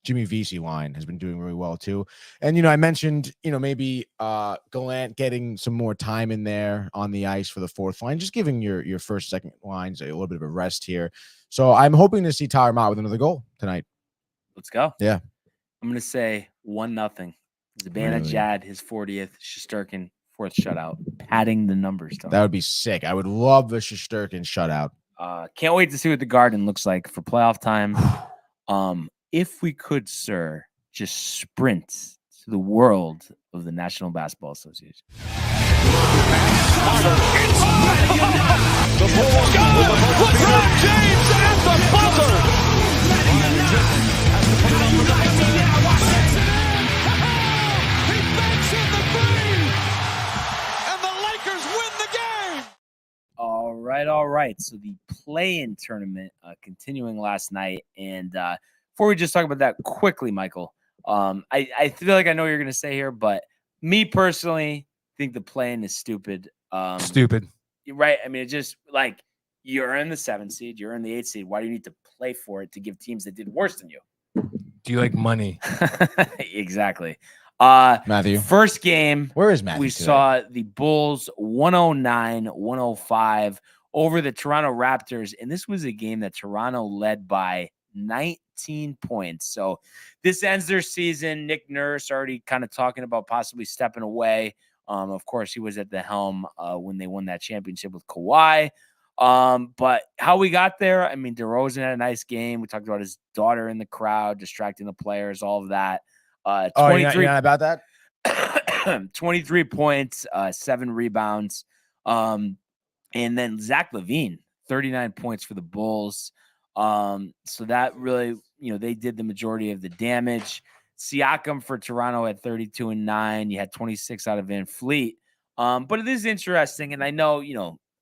Jimmy Vesey line has been doing really well too. And I mentioned maybe Gallant getting some more time in there on the ice for the fourth line, just giving your first, second lines a little bit of a rest here. So I'm hoping to see Tyler Mott with another goal tonight. Let's go. Yeah, I'm gonna say 1-0. Zibanejad, his 40th. Shesterkin, 4th shutout. Padding the numbers. That would be sick. I would love the Shesterkin shutout. Can't wait to see what the Garden looks like for playoff time. If we could, sir, just sprint to the world of the National Basketball Association. The Bulls LeBron James at the buzzer. He banks in the three, and the Lakers win the game. All right. So the play-in tournament continuing last night, and before we just talk about that quickly, Michael, I feel like I know what you're going to say here, but me personally think the play-in is stupid. Stupid. Right? I mean, it's just like you're in the 7th seed, you're in the 8th seed. Why do you need to play for it to give teams that did worse than you? Do you like money? Exactly. Matthew. First game. Where is Matthew? We today? saw the Bulls 109-105 over the Toronto Raptors, and this was a game that Toronto led by 19 points. So this ends their season. Nick Nurse already kind of talking about possibly stepping away. Of course, he was at the helm when they won that championship with Kawhi. But how we got there, I mean, DeRozan had a nice game. We talked about his daughter in the crowd, distracting the players, all of that. 23 you're not about that? 23 points, 7 rebounds. And then Zach LaVine, 39 points for the Bulls. So that really, they did the majority of the damage. Siakam for Toronto had 32 and 9. You had 26 out of Van Fleet. But it is interesting. And I know,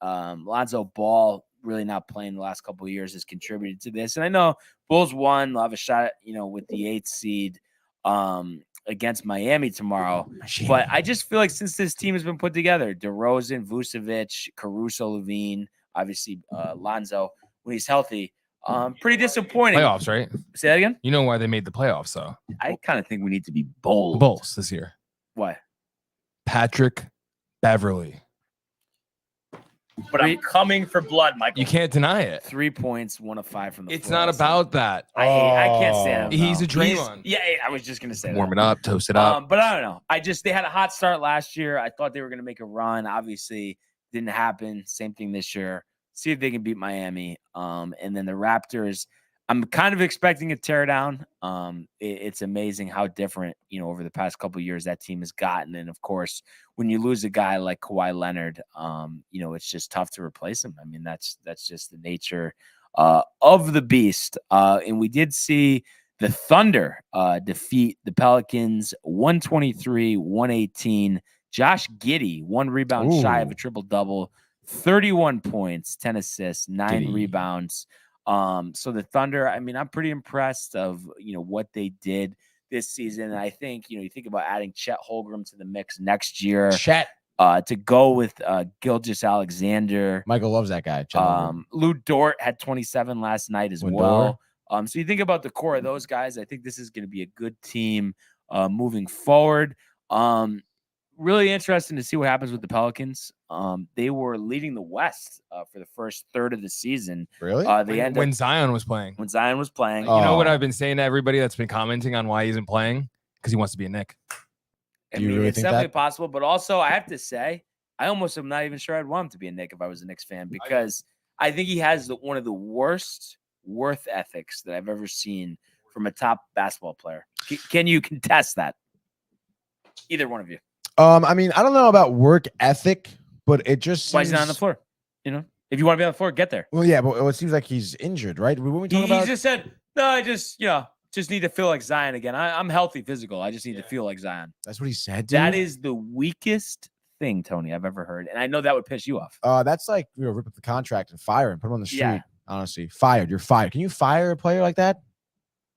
Lonzo Ball really not playing the last couple of years has contributed to this. And I know Bulls won. They'll have a shot, with the 8th seed against Miami tomorrow. But I just feel like since this team has been put together, DeRozan, Vucevic, Caruso, LaVine, obviously Lonzo, when he's healthy, pretty disappointing. Playoffs, right? Say that again? You know why they made the playoffs, though? I kind of think we need to be bold. Bulls this year. Why? Patrick Beverly. But I'm coming for blood, Michael. You can't deny it. 3 points, 1 of 5 from the It's floor. not about that. I can't stand him. He's a though. Draymond. Yeah, I was just gonna say Warm that. it up, toast it up. But I don't know. They had a hot start last year. I thought they were gonna make a run. Obviously, didn't happen. Same thing this year. See if they can beat Miami. And then the Raptors, I'm kind of expecting a teardown. It's amazing how different, over the past couple of years that team has gotten. And of course, when you lose a guy like Kawhi Leonard, it's just tough to replace him. I mean, that's just the nature of the beast. And we did see the Thunder defeat the Pelicans 123-118. Josh Giddey, 1 rebound shy of a triple-double, 31 points, 10 assists, 9 rebounds. So the Thunder, I mean, I'm pretty impressed of, what they did this season. And I think, you think about adding Chet Holmgren to the mix next year. Chet. To go with Gilgeous-Alexander. Michael loves that guy. Lou Dort had 27 last night as well. So you think about the core of those guys, I think this is going to be a good team moving forward. Really interesting to see what happens with the Pelicans. They were leading the West for the first third of the season. Really? When Zion was playing. When Zion was playing. You know what I've been saying to everybody that's been commenting on why he isn't playing? Because he wants to be a Knick. I mean, it's definitely possible. But also, I have to say, I almost am not even sure I'd want him to be a Knick if I was a Knicks fan, because I think he has one of the worst worth ethics that I've ever seen from a top basketball player. Can you contest that? Either one of you. I mean, I don't know about work ethic, but it just seems... Why is he not on the floor? You know, if you want to be on the floor, get there. Well, yeah, but it seems like he's injured, right? When we talking He about... just said, no, I just need to feel like Zion again. I'm healthy physical. I just need to feel like Zion. That's what he said, dude? That is the weakest thing, Tony, I've ever heard. And I know that would piss you off. That's like, rip up the contract and fire him, put him on the street. Yeah. Honestly, fired. You're fired. Can you fire a player like that?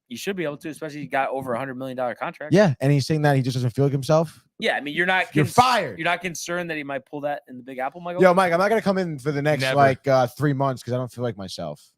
You should be able to, especially if you got over $100 million contract. Yeah, and he's saying that he just doesn't feel like himself. Yeah, I mean, you're fired. You're not concerned that he might pull that in the Big Apple, Michael? Yo, Mike, I'm not gonna come in for the next 3 months because I don't feel like myself.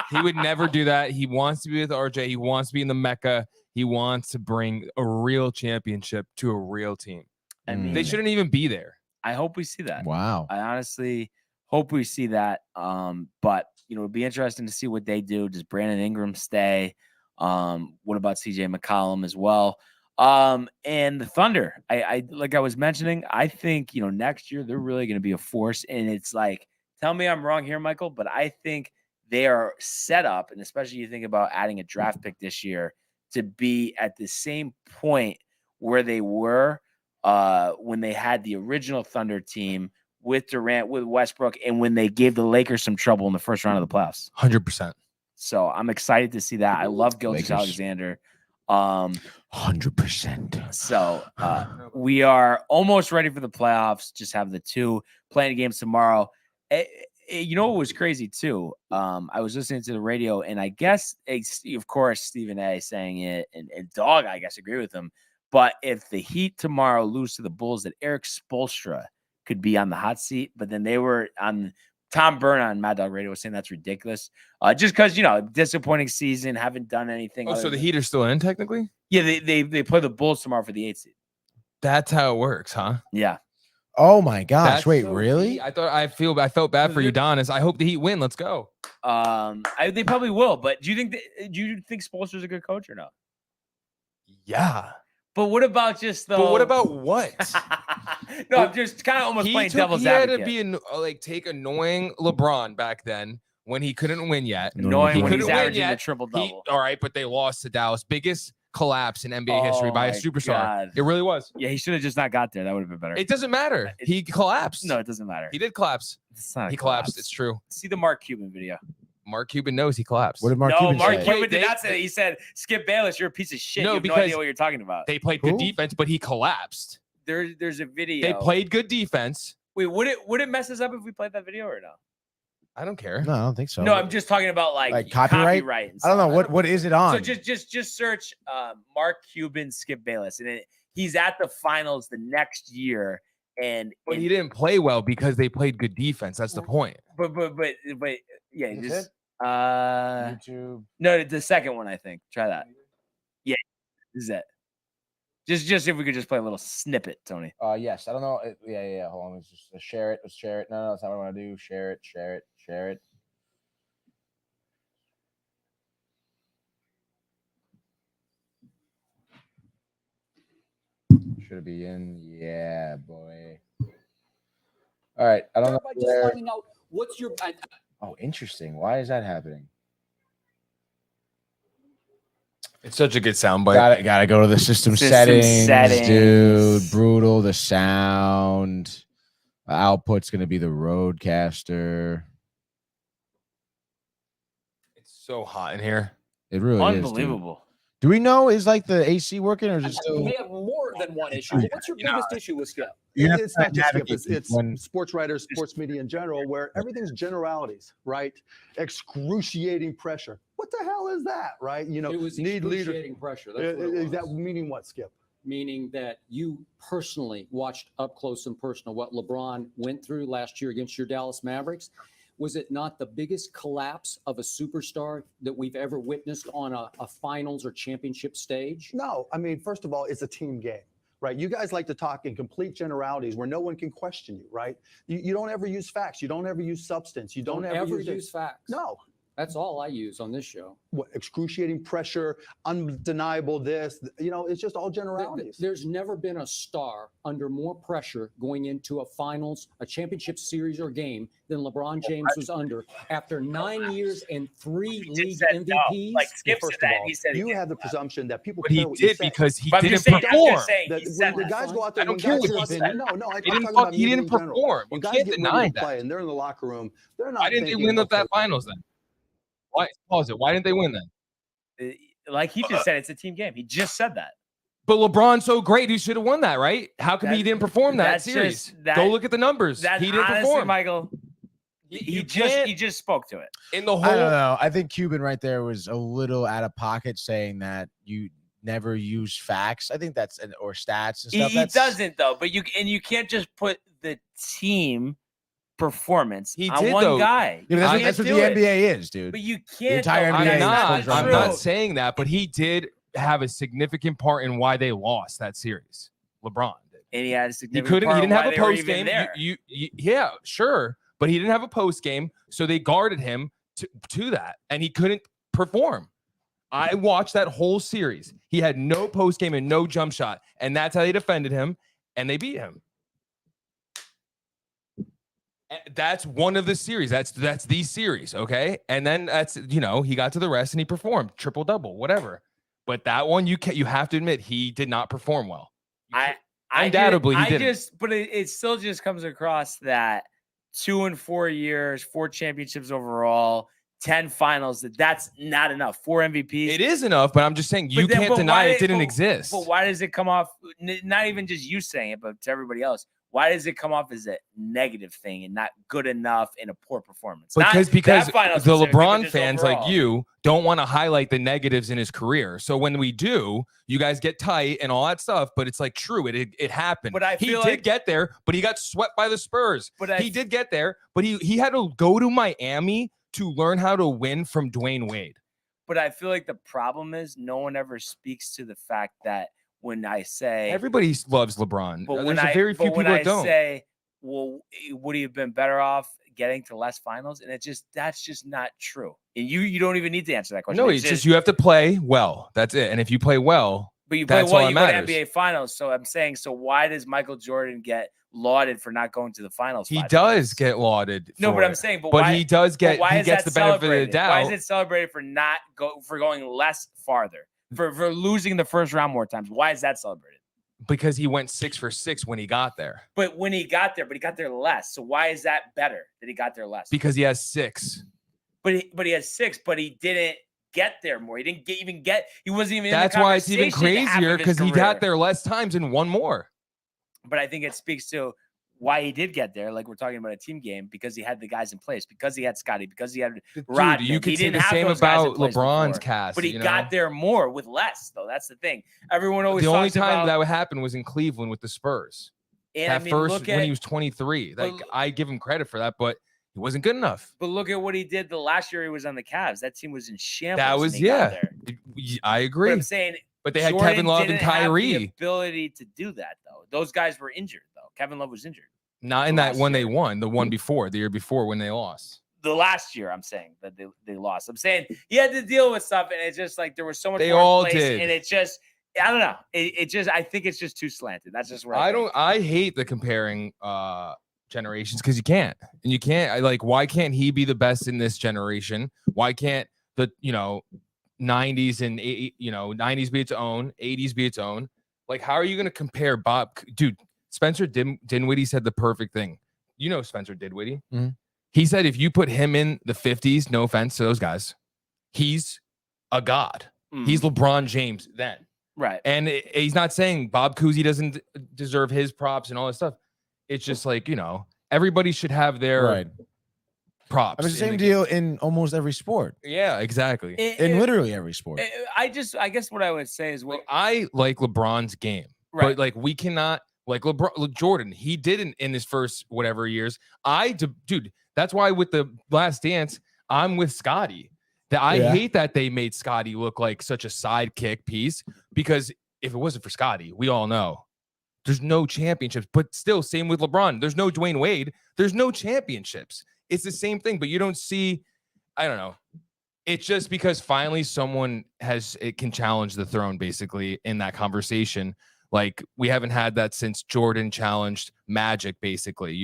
He would never do that. He wants to be with RJ. He wants to be in the Mecca. He wants to bring a real championship to a real team. I mean, they shouldn't even be there. I hope we see that. Wow. I honestly hope we see that. But it'll be interesting to see what they do. Does Brandon Ingram stay? What about CJ McCollum as well? And the Thunder, I like I was mentioning, I think, next year they're really going to be a force. And it's like, tell me I'm wrong here, Michael, but I think they are set up, and especially you think about adding a draft pick this year, to be at the same point where they were when they had the original Thunder team with Durant, with Westbrook, and when they gave the Lakers some trouble in the first round of the playoffs. 100%. So I'm excited to see that. I love Gilgeous-Alexander. 100%. So we are almost ready for the playoffs. Just have the two playing games tomorrow. You know what was crazy too? I was listening to the radio, and I guess, of course, Stephen A. saying it, and Dog, I guess, agree with him. But if the Heat tomorrow lose to the Bulls, that Eric Spoelstra could be on the hot seat. But then they were on Tom Byrne on Mad Dog Radio was saying that's ridiculous. Just because, disappointing season, haven't done anything. Oh, so the Heat are still in technically? Yeah, they play the Bulls tomorrow for the 8th seed. That's how it works, huh? Yeah. Oh my gosh! That's wait, so really? I felt bad for Udonis. I hope the Heat win. Let's go. They probably will. But do you think Spoelstra's a good coach or not? Yeah. But what about just the? But what about what? No, I'm just kind of almost playing devil's advocate. He had to be take annoying LeBron back then when he couldn't win yet. Annoying when he's averaging the triple double. All right, but they lost to Dallas. Biggest collapse in NBA history by a superstar. God. It really was. Yeah, he should have just not got there. That would have been better. It doesn't matter. He collapsed. No, it doesn't matter. He did collapse. He collapsed. It's true. See the Mark Cuban video. Mark Cuban knows he collapsed. What did Mark Cuban say? Mark Cuban did not say that. He said, Skip Bayless, you're a piece of shit. No, you have no idea what you're talking about. They played good defense, but he collapsed. There's a video. They played good defense. Wait, would it mess us up if we played that video or no? I don't care. No, I don't think so. No, I'm just talking about like copyright. And I don't know what is it on. So just search Mark Cuban, Skip Bayless, and he's at the finals the next year. But he didn't play well because they played good defense. That's the point. But yeah, just YouTube. No, the second one, I think. Try that. Yeah, this is it. Just if we could just play a little snippet, Tony. Yes. I don't know. Yeah. Hold on. Let's just share it. Let's share it. No, that's not what I want to do. Share it. Should it be in? Yeah, boy. All right. I don't know. By just finding out what's your. Oh, interesting. Why is that happening? It's such a good soundbite. Gotta go to the system settings, dude. Brutal. The sound. Output's gonna be the Roadcaster. It's so hot in here. It really unbelievable. Is, do we know is like the AC working or is it still? We have more than one issue. What's your biggest issue with Skip? It's not just Skip. It's sports writers, sports media in general, where everything's generalities, right? Excruciating pressure. What the hell is that, right? It was excruciating pressure. That's what it was. That meaning what, Skip? Meaning that you personally watched up close and personal what LeBron went through last year against your Dallas Mavericks. Was it not the biggest collapse of a superstar that we've ever witnessed on a finals or championship stage? No. I mean, first of all, it's a team game, right? You guys like to talk in complete generalities where no one can question you, right? You don't ever use facts. You don't ever use substance. You don't ever use facts. No. That's all I use on this show. What, excruciating pressure, undeniable this, it's just all generalities. There's never been a star under more pressure going into a finals, a championship series or game than LeBron James was under after 9 years and 3 league MVPs. Like Skip said that, all, he said you have the presumption that people But care he what you did say. because he But I'm didn't just saying, perform. When the guys go out there, I don't when care guys what go he out there, said. no, I'm He talking didn't, about he media didn't in general. perform. When You guys can't get ready deny to that. play and they're in the locker room, they're not Why didn't they thinking, win okay, that finals then? Why pause it? Why didn't they win then? Like he just said, it's a team game. He just said that. But LeBron's so great, he should have won that, right? How come he didn't perform that that's series? just- that- Go look at the numbers. That He didn't honestly, perform. Michael. You He just spoke to it. in the I don't whole. know. I think Cuban right there was a little out of pocket saying that you never use facts. I think that's or stats and stuff. He doesn't though. But you can't just put the team performance He on did, one though. guy. Yeah, You that's what the can't do it. NBA is, dude. But you can't. entire though. NBA That's is I'm true. not saying that, but he did have a significant part in why they lost that series. LeBron did. And he had a He significant. couldn't. part He of didn't why have a they were post even game. there. Yeah, sure, but he didn't have a post game, so they guarded him to that, and he couldn't perform. I watched that whole series. He had no post game and no jump shot, and that's how they defended him, and they beat him. That's one of the series. That's the series, okay? And then that's he got to the rest and he performed triple double, whatever. But that one you have to admit he did not perform well. Undoubtedly he didn't. But it still just comes across that 2 and 4 years, 4 championships overall, 10 finals. That's not enough. 4 MVPs. It is enough, but I'm just saying you can't deny it didn't exist. But why does it come off? Not even just you saying it, but to everybody else. Why does it come off as a negative thing and not good enough in a poor performance? Because the LeBron just fans overall. like you don't want to highlight the negatives in his career. So when we do, you guys get tight and all that stuff. But it's like true, it happened. But he did get there, but he got swept by the Spurs. But he did get there, but he had to go to Miami to learn how to win from Dwayne Wade. But I feel like the problem is no one ever speaks to the fact that when I say everybody loves LeBron, but there's very few people that don't. Say, well, would he have been better off getting to less finals? And that's just not true. And you don't even need to answer that question. No, it's just you have to play well. That's it. And if you play well, but you play that's well, all you that go to matters. NBA finals. So I'm saying, so why does Michael Jordan get lauded for not going to the finals? He does get lauded. No, but I'm it. saying, but why, he does get. why he is gets that the benefit of the celebrated? doubt. Why is it celebrated for going less farther? For losing the first round more times? Why is that celebrated? Because he went 6 for 6 when he got there. But when he got there, but he got there less. So why is that better that he got there less? Because he has 6. But he has 6, but he didn't get there more. He didn't even get. He wasn't even. That's in the why it's even conversation half crazier of his because he career. got there less times and won more. But I think it speaks to why he did get there. Like we're talking about a team game because he had the guys in place, because he had Scotty, because he had Rodman. Dude, you could he say didn't the have same those guys in about place LeBron's before. cast. But he got there more with less, though. That's the thing. Everyone always the only talks time about, that would happen was in Cleveland with the Spurs. and That I mean, first look when at, he was 23. Like I give him credit for that, but he wasn't good enough. But look at what he did the last year he was on the Cavs. That team was in shambles. That when was he got yeah. there. I agree. But I'm saying, But they had Jordan Kevin Love and didn't have the Kyrie. ability to do that though. Those guys were injured though. Kevin Love was injured. Not in that when they won, the one before, the year before when they lost. The last year, I'm saying that they lost. I'm saying he had to deal with stuff, and it's just like there was so much. They more in all place, did. and it just, I don't know. It just, I think it's just too slanted. That's just where I think. I hate the comparing generations because you can't, and you can't. Why can't he be the best in this generation? Why can't the 90s and 90s be its own, 80s be its own? Like, how are you going to compare Bob? Dude, Spencer Dinwiddie said the perfect thing. You know Spencer Dinwiddie. Mm-hmm. He said if you put him in the 50s, no offense to those guys, he's a god. Mm. He's LeBron James then. Right. And he's not saying Bob Cousy doesn't deserve his props and all that stuff. It's just like, everybody should have their props. I mean, it's the same deal in almost every sport. Yeah, exactly. In literally every sport. I guess what I would say is I like LeBron's game, right. but we cannot like Jordan. He didn't in his first whatever years. Dude, that's why with the Last Dance, I'm with Scotty. I hate that they made Scotty look like such a sidekick piece because if it wasn't for Scotty, we all know there's no championships. But still, same with LeBron. There's no Dwayne Wade. There's no championships. It's the same thing, but you don't see I don't know. It's just because finally someone can challenge the throne basically in that conversation. Like we haven't had that since Jordan challenged Magic, basically,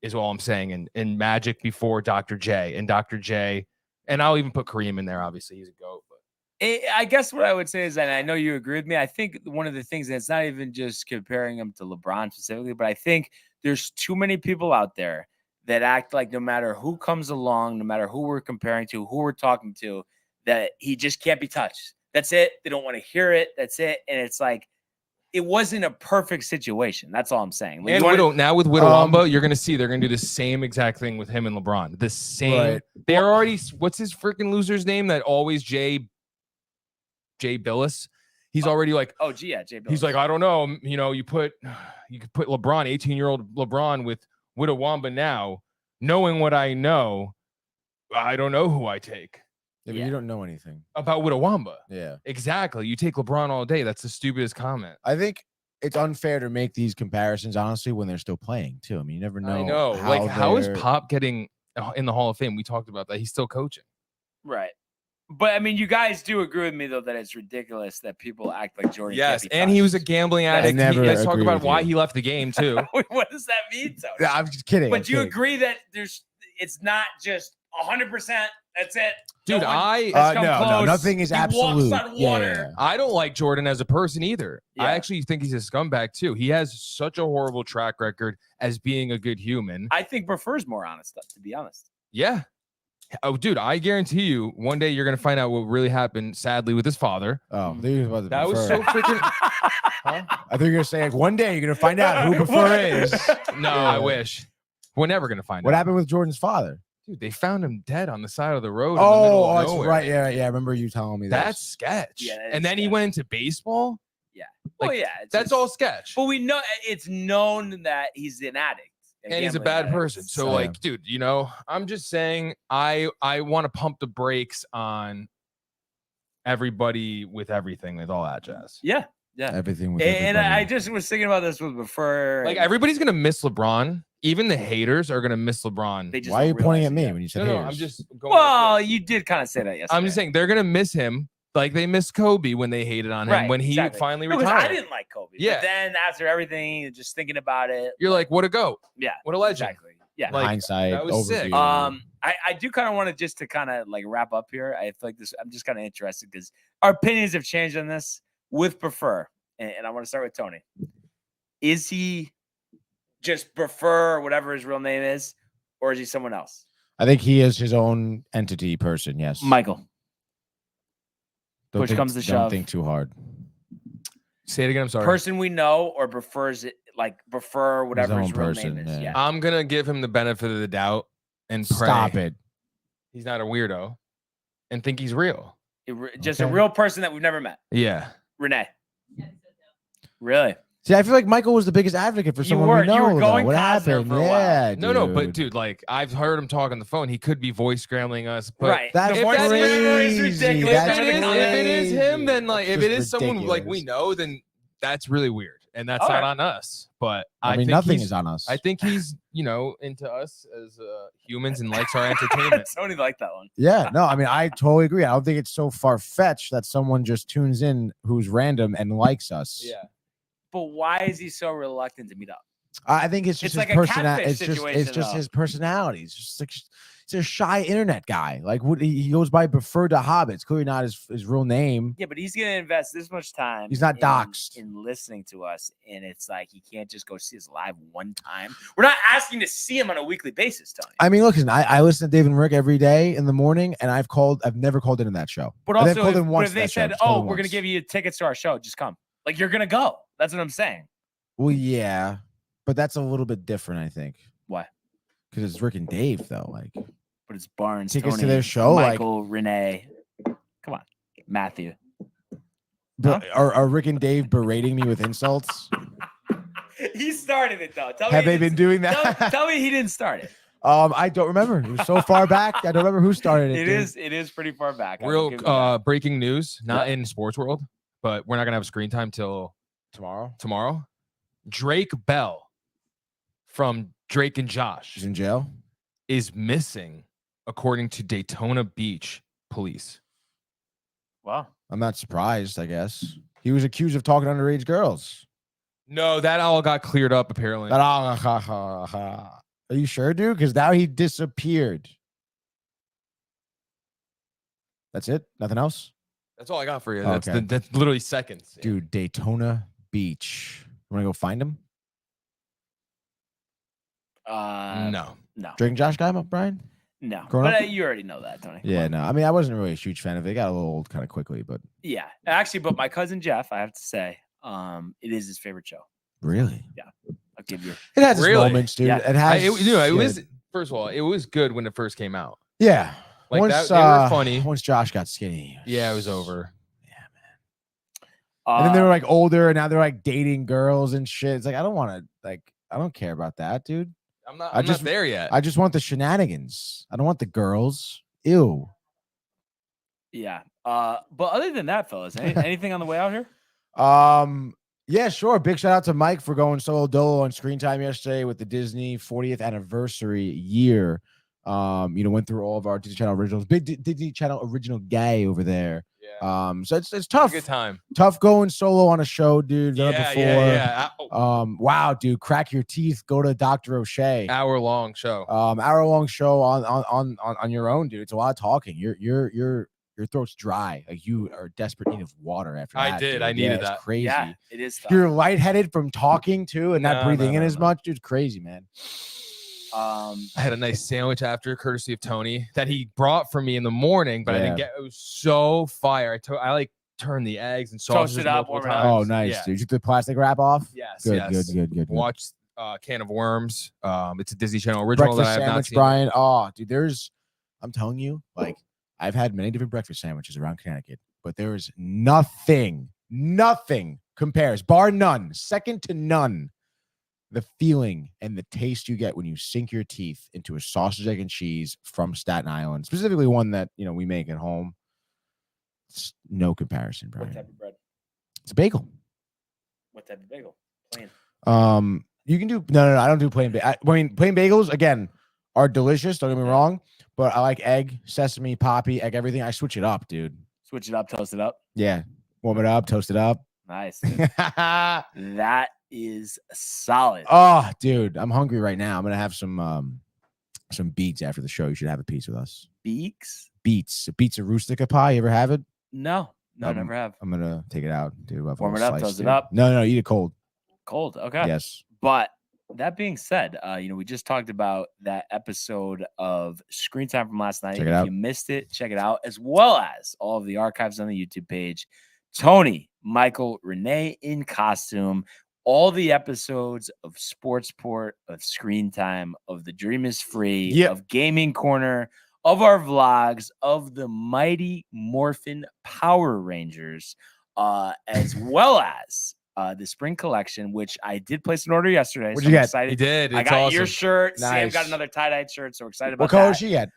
is all I'm saying. And Magic before Dr. J, and Dr. J, and I'll even put Kareem in there. Obviously, he's a GOAT. But I guess what I would say is, and I know you agree with me, I think one of the things, and it's not even just comparing him to LeBron specifically, but I think there's too many people out there that act like no matter who comes along, no matter who we're comparing to, who we're talking to, that he just can't be touched. That's it. They don't want to hear it. That's it. And it's like, it wasn't a perfect situation. That's all I'm saying. Like, and now with Widowamba, you're going to see they're going to do the same exact thing with him and LeBron. The same. Right. They're already, what's his freaking loser's name that always Jay Billis? He's already like, Jay Billis. He's like, I don't know. You could put LeBron, 18-year-old LeBron with Widowamba now, knowing what I know, I don't know who I take. Yeah, but you don't know anything about Widowamba. Yeah, exactly. You take LeBron all day. That's the stupidest comment. I think it's unfair to make these comparisons, honestly, when they're still playing too. I mean, you never know. I know. How is Pop getting in the Hall of Fame? We talked about that. He's still coaching. Right. But I mean, you guys do agree with me though that it's ridiculous that people act like Jordan. Yes, and he was a gambling addict. Let's talk about why he left the game too. What does that mean, Tony? Yeah, I'm just kidding. But you agree that it's not just 100%. That's it, dude. No, nothing is absolute. Yeah. I don't like Jordan as a person either. Yeah. I actually think he's a scumbag too. He has such a horrible track record as being a good human. I think prefers more honest stuff, to be honest. Yeah. Oh, dude, I guarantee you one day you're going to find out what really happened, sadly, with his father. Oh, that was so freaking... Huh? I think you're going to say, like, one day you're going to find out who Prefer is. No, I wish. We're never going to find out. What happened with Jordan's father? Dude, they found him dead on the side of the road. Oh, that's right. Yeah. I remember you telling me that. That's sketch. Yeah, and then he went into baseball? Yeah. That's all sketch. But we know it's known that he's an addict. And he's a bad person. So, dude, I'm just saying I want to pump the brakes on everybody with everything, with all that jazz. Yeah. Everything with and I just was thinking about this before. Like, everybody's going to miss LeBron. Even the haters are going to miss LeBron. Why are you pointing at me when you said haters? No, I'm just going. Well, you did kind of say that yesterday. I'm just saying they're going to miss him. Like they missed Kobe when they hated on him when he finally retired. I didn't like Kobe. Yeah. But then after everything, just thinking about it, you're like, what a GOAT. Yeah. What a legend. Exactly. Yeah. Hindsight. That was sick. I do kind of want to just to kind of like wrap up here. I feel like this. I'm just kind of interested because our opinions have changed on this with Prefer, and I want to start with Tony. Is he just Prefer, whatever his real name is, or is he someone else? I think he is his own entity person. Yes. Michael. Which comes to shove. Don't think too hard. Say it again. I'm sorry. Person we know or prefers it, like prefer whatever his real name is. Yeah. I'm gonna give him the benefit of the doubt and pray. Stop it. He's not a weirdo, and think he's real. Just a real person that we've never met. Yeah. Renee. Really? See, I feel like Michael was the biggest advocate for someone we know. You were going what happened? For a while. No, but dude, like I've heard him talk on the phone. He could be voice scrambling us, but right. That's ridiculous. If it is him, then like if it is someone like we know, then that's really weird, and that's not on us. But I mean, nothing is on us. I think he's into us as humans and likes our entertainment. Tony liked that one. Yeah, no, I mean I totally agree. I don't think it's so far fetched that someone just tunes in who's random and likes us. Yeah. But why is he so reluctant to meet up? I think it's just his personality. It's just his personality. It's just like he's a shy internet guy. Like he goes by Preferred to Hobbits. Clearly not his real name. Yeah, but he's gonna invest this much time. He's not doxxed in listening to us, and it's like he can't just go see us live one time. We're not asking to see him on a weekly basis, Tony. I mean, listen, I listen to Dave and Rick every day in the morning, and I've never called into that show. But also, if they said, "Oh, we're gonna give you tickets to our show, just come," like you're gonna go. That's what I'm saying. Well, yeah, but that's a little bit different, I think. Why? Because it's Rick and Dave, though. Like, but it's Barnes, tickets Tony, to their show, Michael, Renee. Come on, Matthew. But are Rick and Dave berating me with insults? He started it though. Have they been doing that? Tell me he didn't start it. I don't remember. It was so far back. I don't remember who started it. It is pretty far back. Real breaking news, not in sports world, but we're not gonna have screen time till tomorrow. Drake Bell from Drake and Josh is in jail. Is missing according to Daytona Beach police. Wow. I'm not surprised, I guess. He was accused of talking to underage girls. No, that all got cleared up, apparently. Are you sure, dude? Because now he disappeared. That's it? Nothing else? That's all I got for you. Okay. That's literally seconds. Dude, Daytona Beach. You want to go find him? No. Drinking Josh guy, Brian? No. Growing But up? you already know that, Tony. Yeah, no. I mean, I wasn't really a huge fan of it. It got a little old kind of quickly, but Yeah. Actually, but my cousin Jeff, I have to say, it is his favorite show. really, I'll give you. it has its Really? moments, dude. Yeah. It has. It was, shit. first of all, it was good when it first came out. Yeah. Like once, that, they were funny. Once Josh got skinny. Yeah, it was over. And then they were like older, and now they're like dating girls and shit. It's like I don't care about that, dude. I'm not just there yet. I just want the shenanigans. I don't want the girls. Ew. Yeah. But other than that, fellas, anything on the way out here? Yeah, sure. Big shout out to Mike for going solo dolo on Screen Time yesterday with the Disney 40th anniversary year. Went through all of our Disney Channel originals. Big Disney Channel original guy over there. Yeah. So it's tough. Good time. Tough going solo on a show, dude. Done it before. Yeah. Wow, dude. Crack your teeth. Go to Dr. O'Shea. Hour-long show. Hour-long show on your own, dude. It's a lot of talking. Your throat's dry. Like you are desperate need of water after that. I did. Dude. I needed it's that. crazy. Yeah, it is tough. You're lightheaded from talking too and not No, breathing in no, as no. much, dude. Crazy, man. I had a nice sandwich after, courtesy of Tony, that he brought for me in the morning, but I didn't get. It was so fire. I turned the eggs and sausages Toast it up, multiple warm it up. times. Oh, nice, Yeah. dude. You took the plastic wrap off? Yes. Good. Watched Can of Worms. It's a Disney Channel original Breakfast that I have not sandwich, seen. Brian. Oh, dude, I'm telling you, like, I've had many different breakfast sandwiches around Connecticut, but there is nothing compares, bar none, second to none, the feeling and the taste you get when you sink your teeth into a sausage, egg, and cheese from Staten Island, specifically one that, we make at home. It's no comparison, Brian. What type of bread? It's a bagel. What type of bagel? Plain. You can do no. I don't do plain. Plain bagels again are delicious. Don't get me wrong, but I like egg, sesame, poppy, egg, everything. I switch it up, dude. Switch it up, toast it up. Yeah, warm it up, toast it up. Nice. That is solid. Oh, dude, I'm hungry right now. I'm gonna have some beets after the show. You should have a piece with us. Beaks? Beets of rustica pie. You ever have it? No, never have. I'm gonna take it out, dude. Warm it up, toast it up. No, eat it cold. Cold. Okay. Yes. But that being said, we just talked about that episode of Screen Time from last night. Check it If out. you missed it, check it out, as well as all of the archives on the YouTube page. Tony, Michael, Renee in costume, all the episodes of Sportsport, of Screen Time, of The Dream is Free, of Gaming Corner, of our vlogs, of the Mighty Morphin Power Rangers, as well as the spring collection, which I did place an order yesterday. What'd so you I'm get? excited. He did. I It's got awesome. your shirt. Sam Nice. got another tie-dyed shirt, so we're excited about What color that. did she get?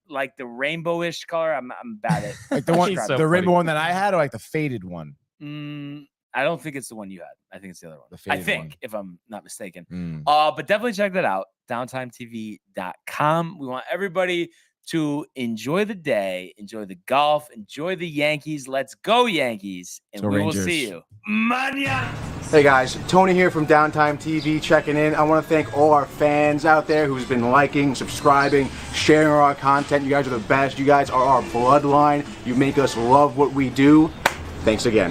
Like the rainbowish color. I'm bad at Like the one, He's so the funny. rainbow one that I had, or like the faded one? I don't think it's the one you had. I think it's the other one. The I faded think, one. if I'm not mistaken. Mm. But definitely check that out. DowntimeTV.com. We want everybody to enjoy the day, enjoy the golf, enjoy the Yankees. Let's go, Yankees. And Go we Rangers. will see you. Mania! Hey guys, Tony here from Downtime TV checking in. I want to thank all our fans out there who's been liking, subscribing, sharing our content. You guys are the best. You guys are our bloodline. You make us love what we do. Thanks again.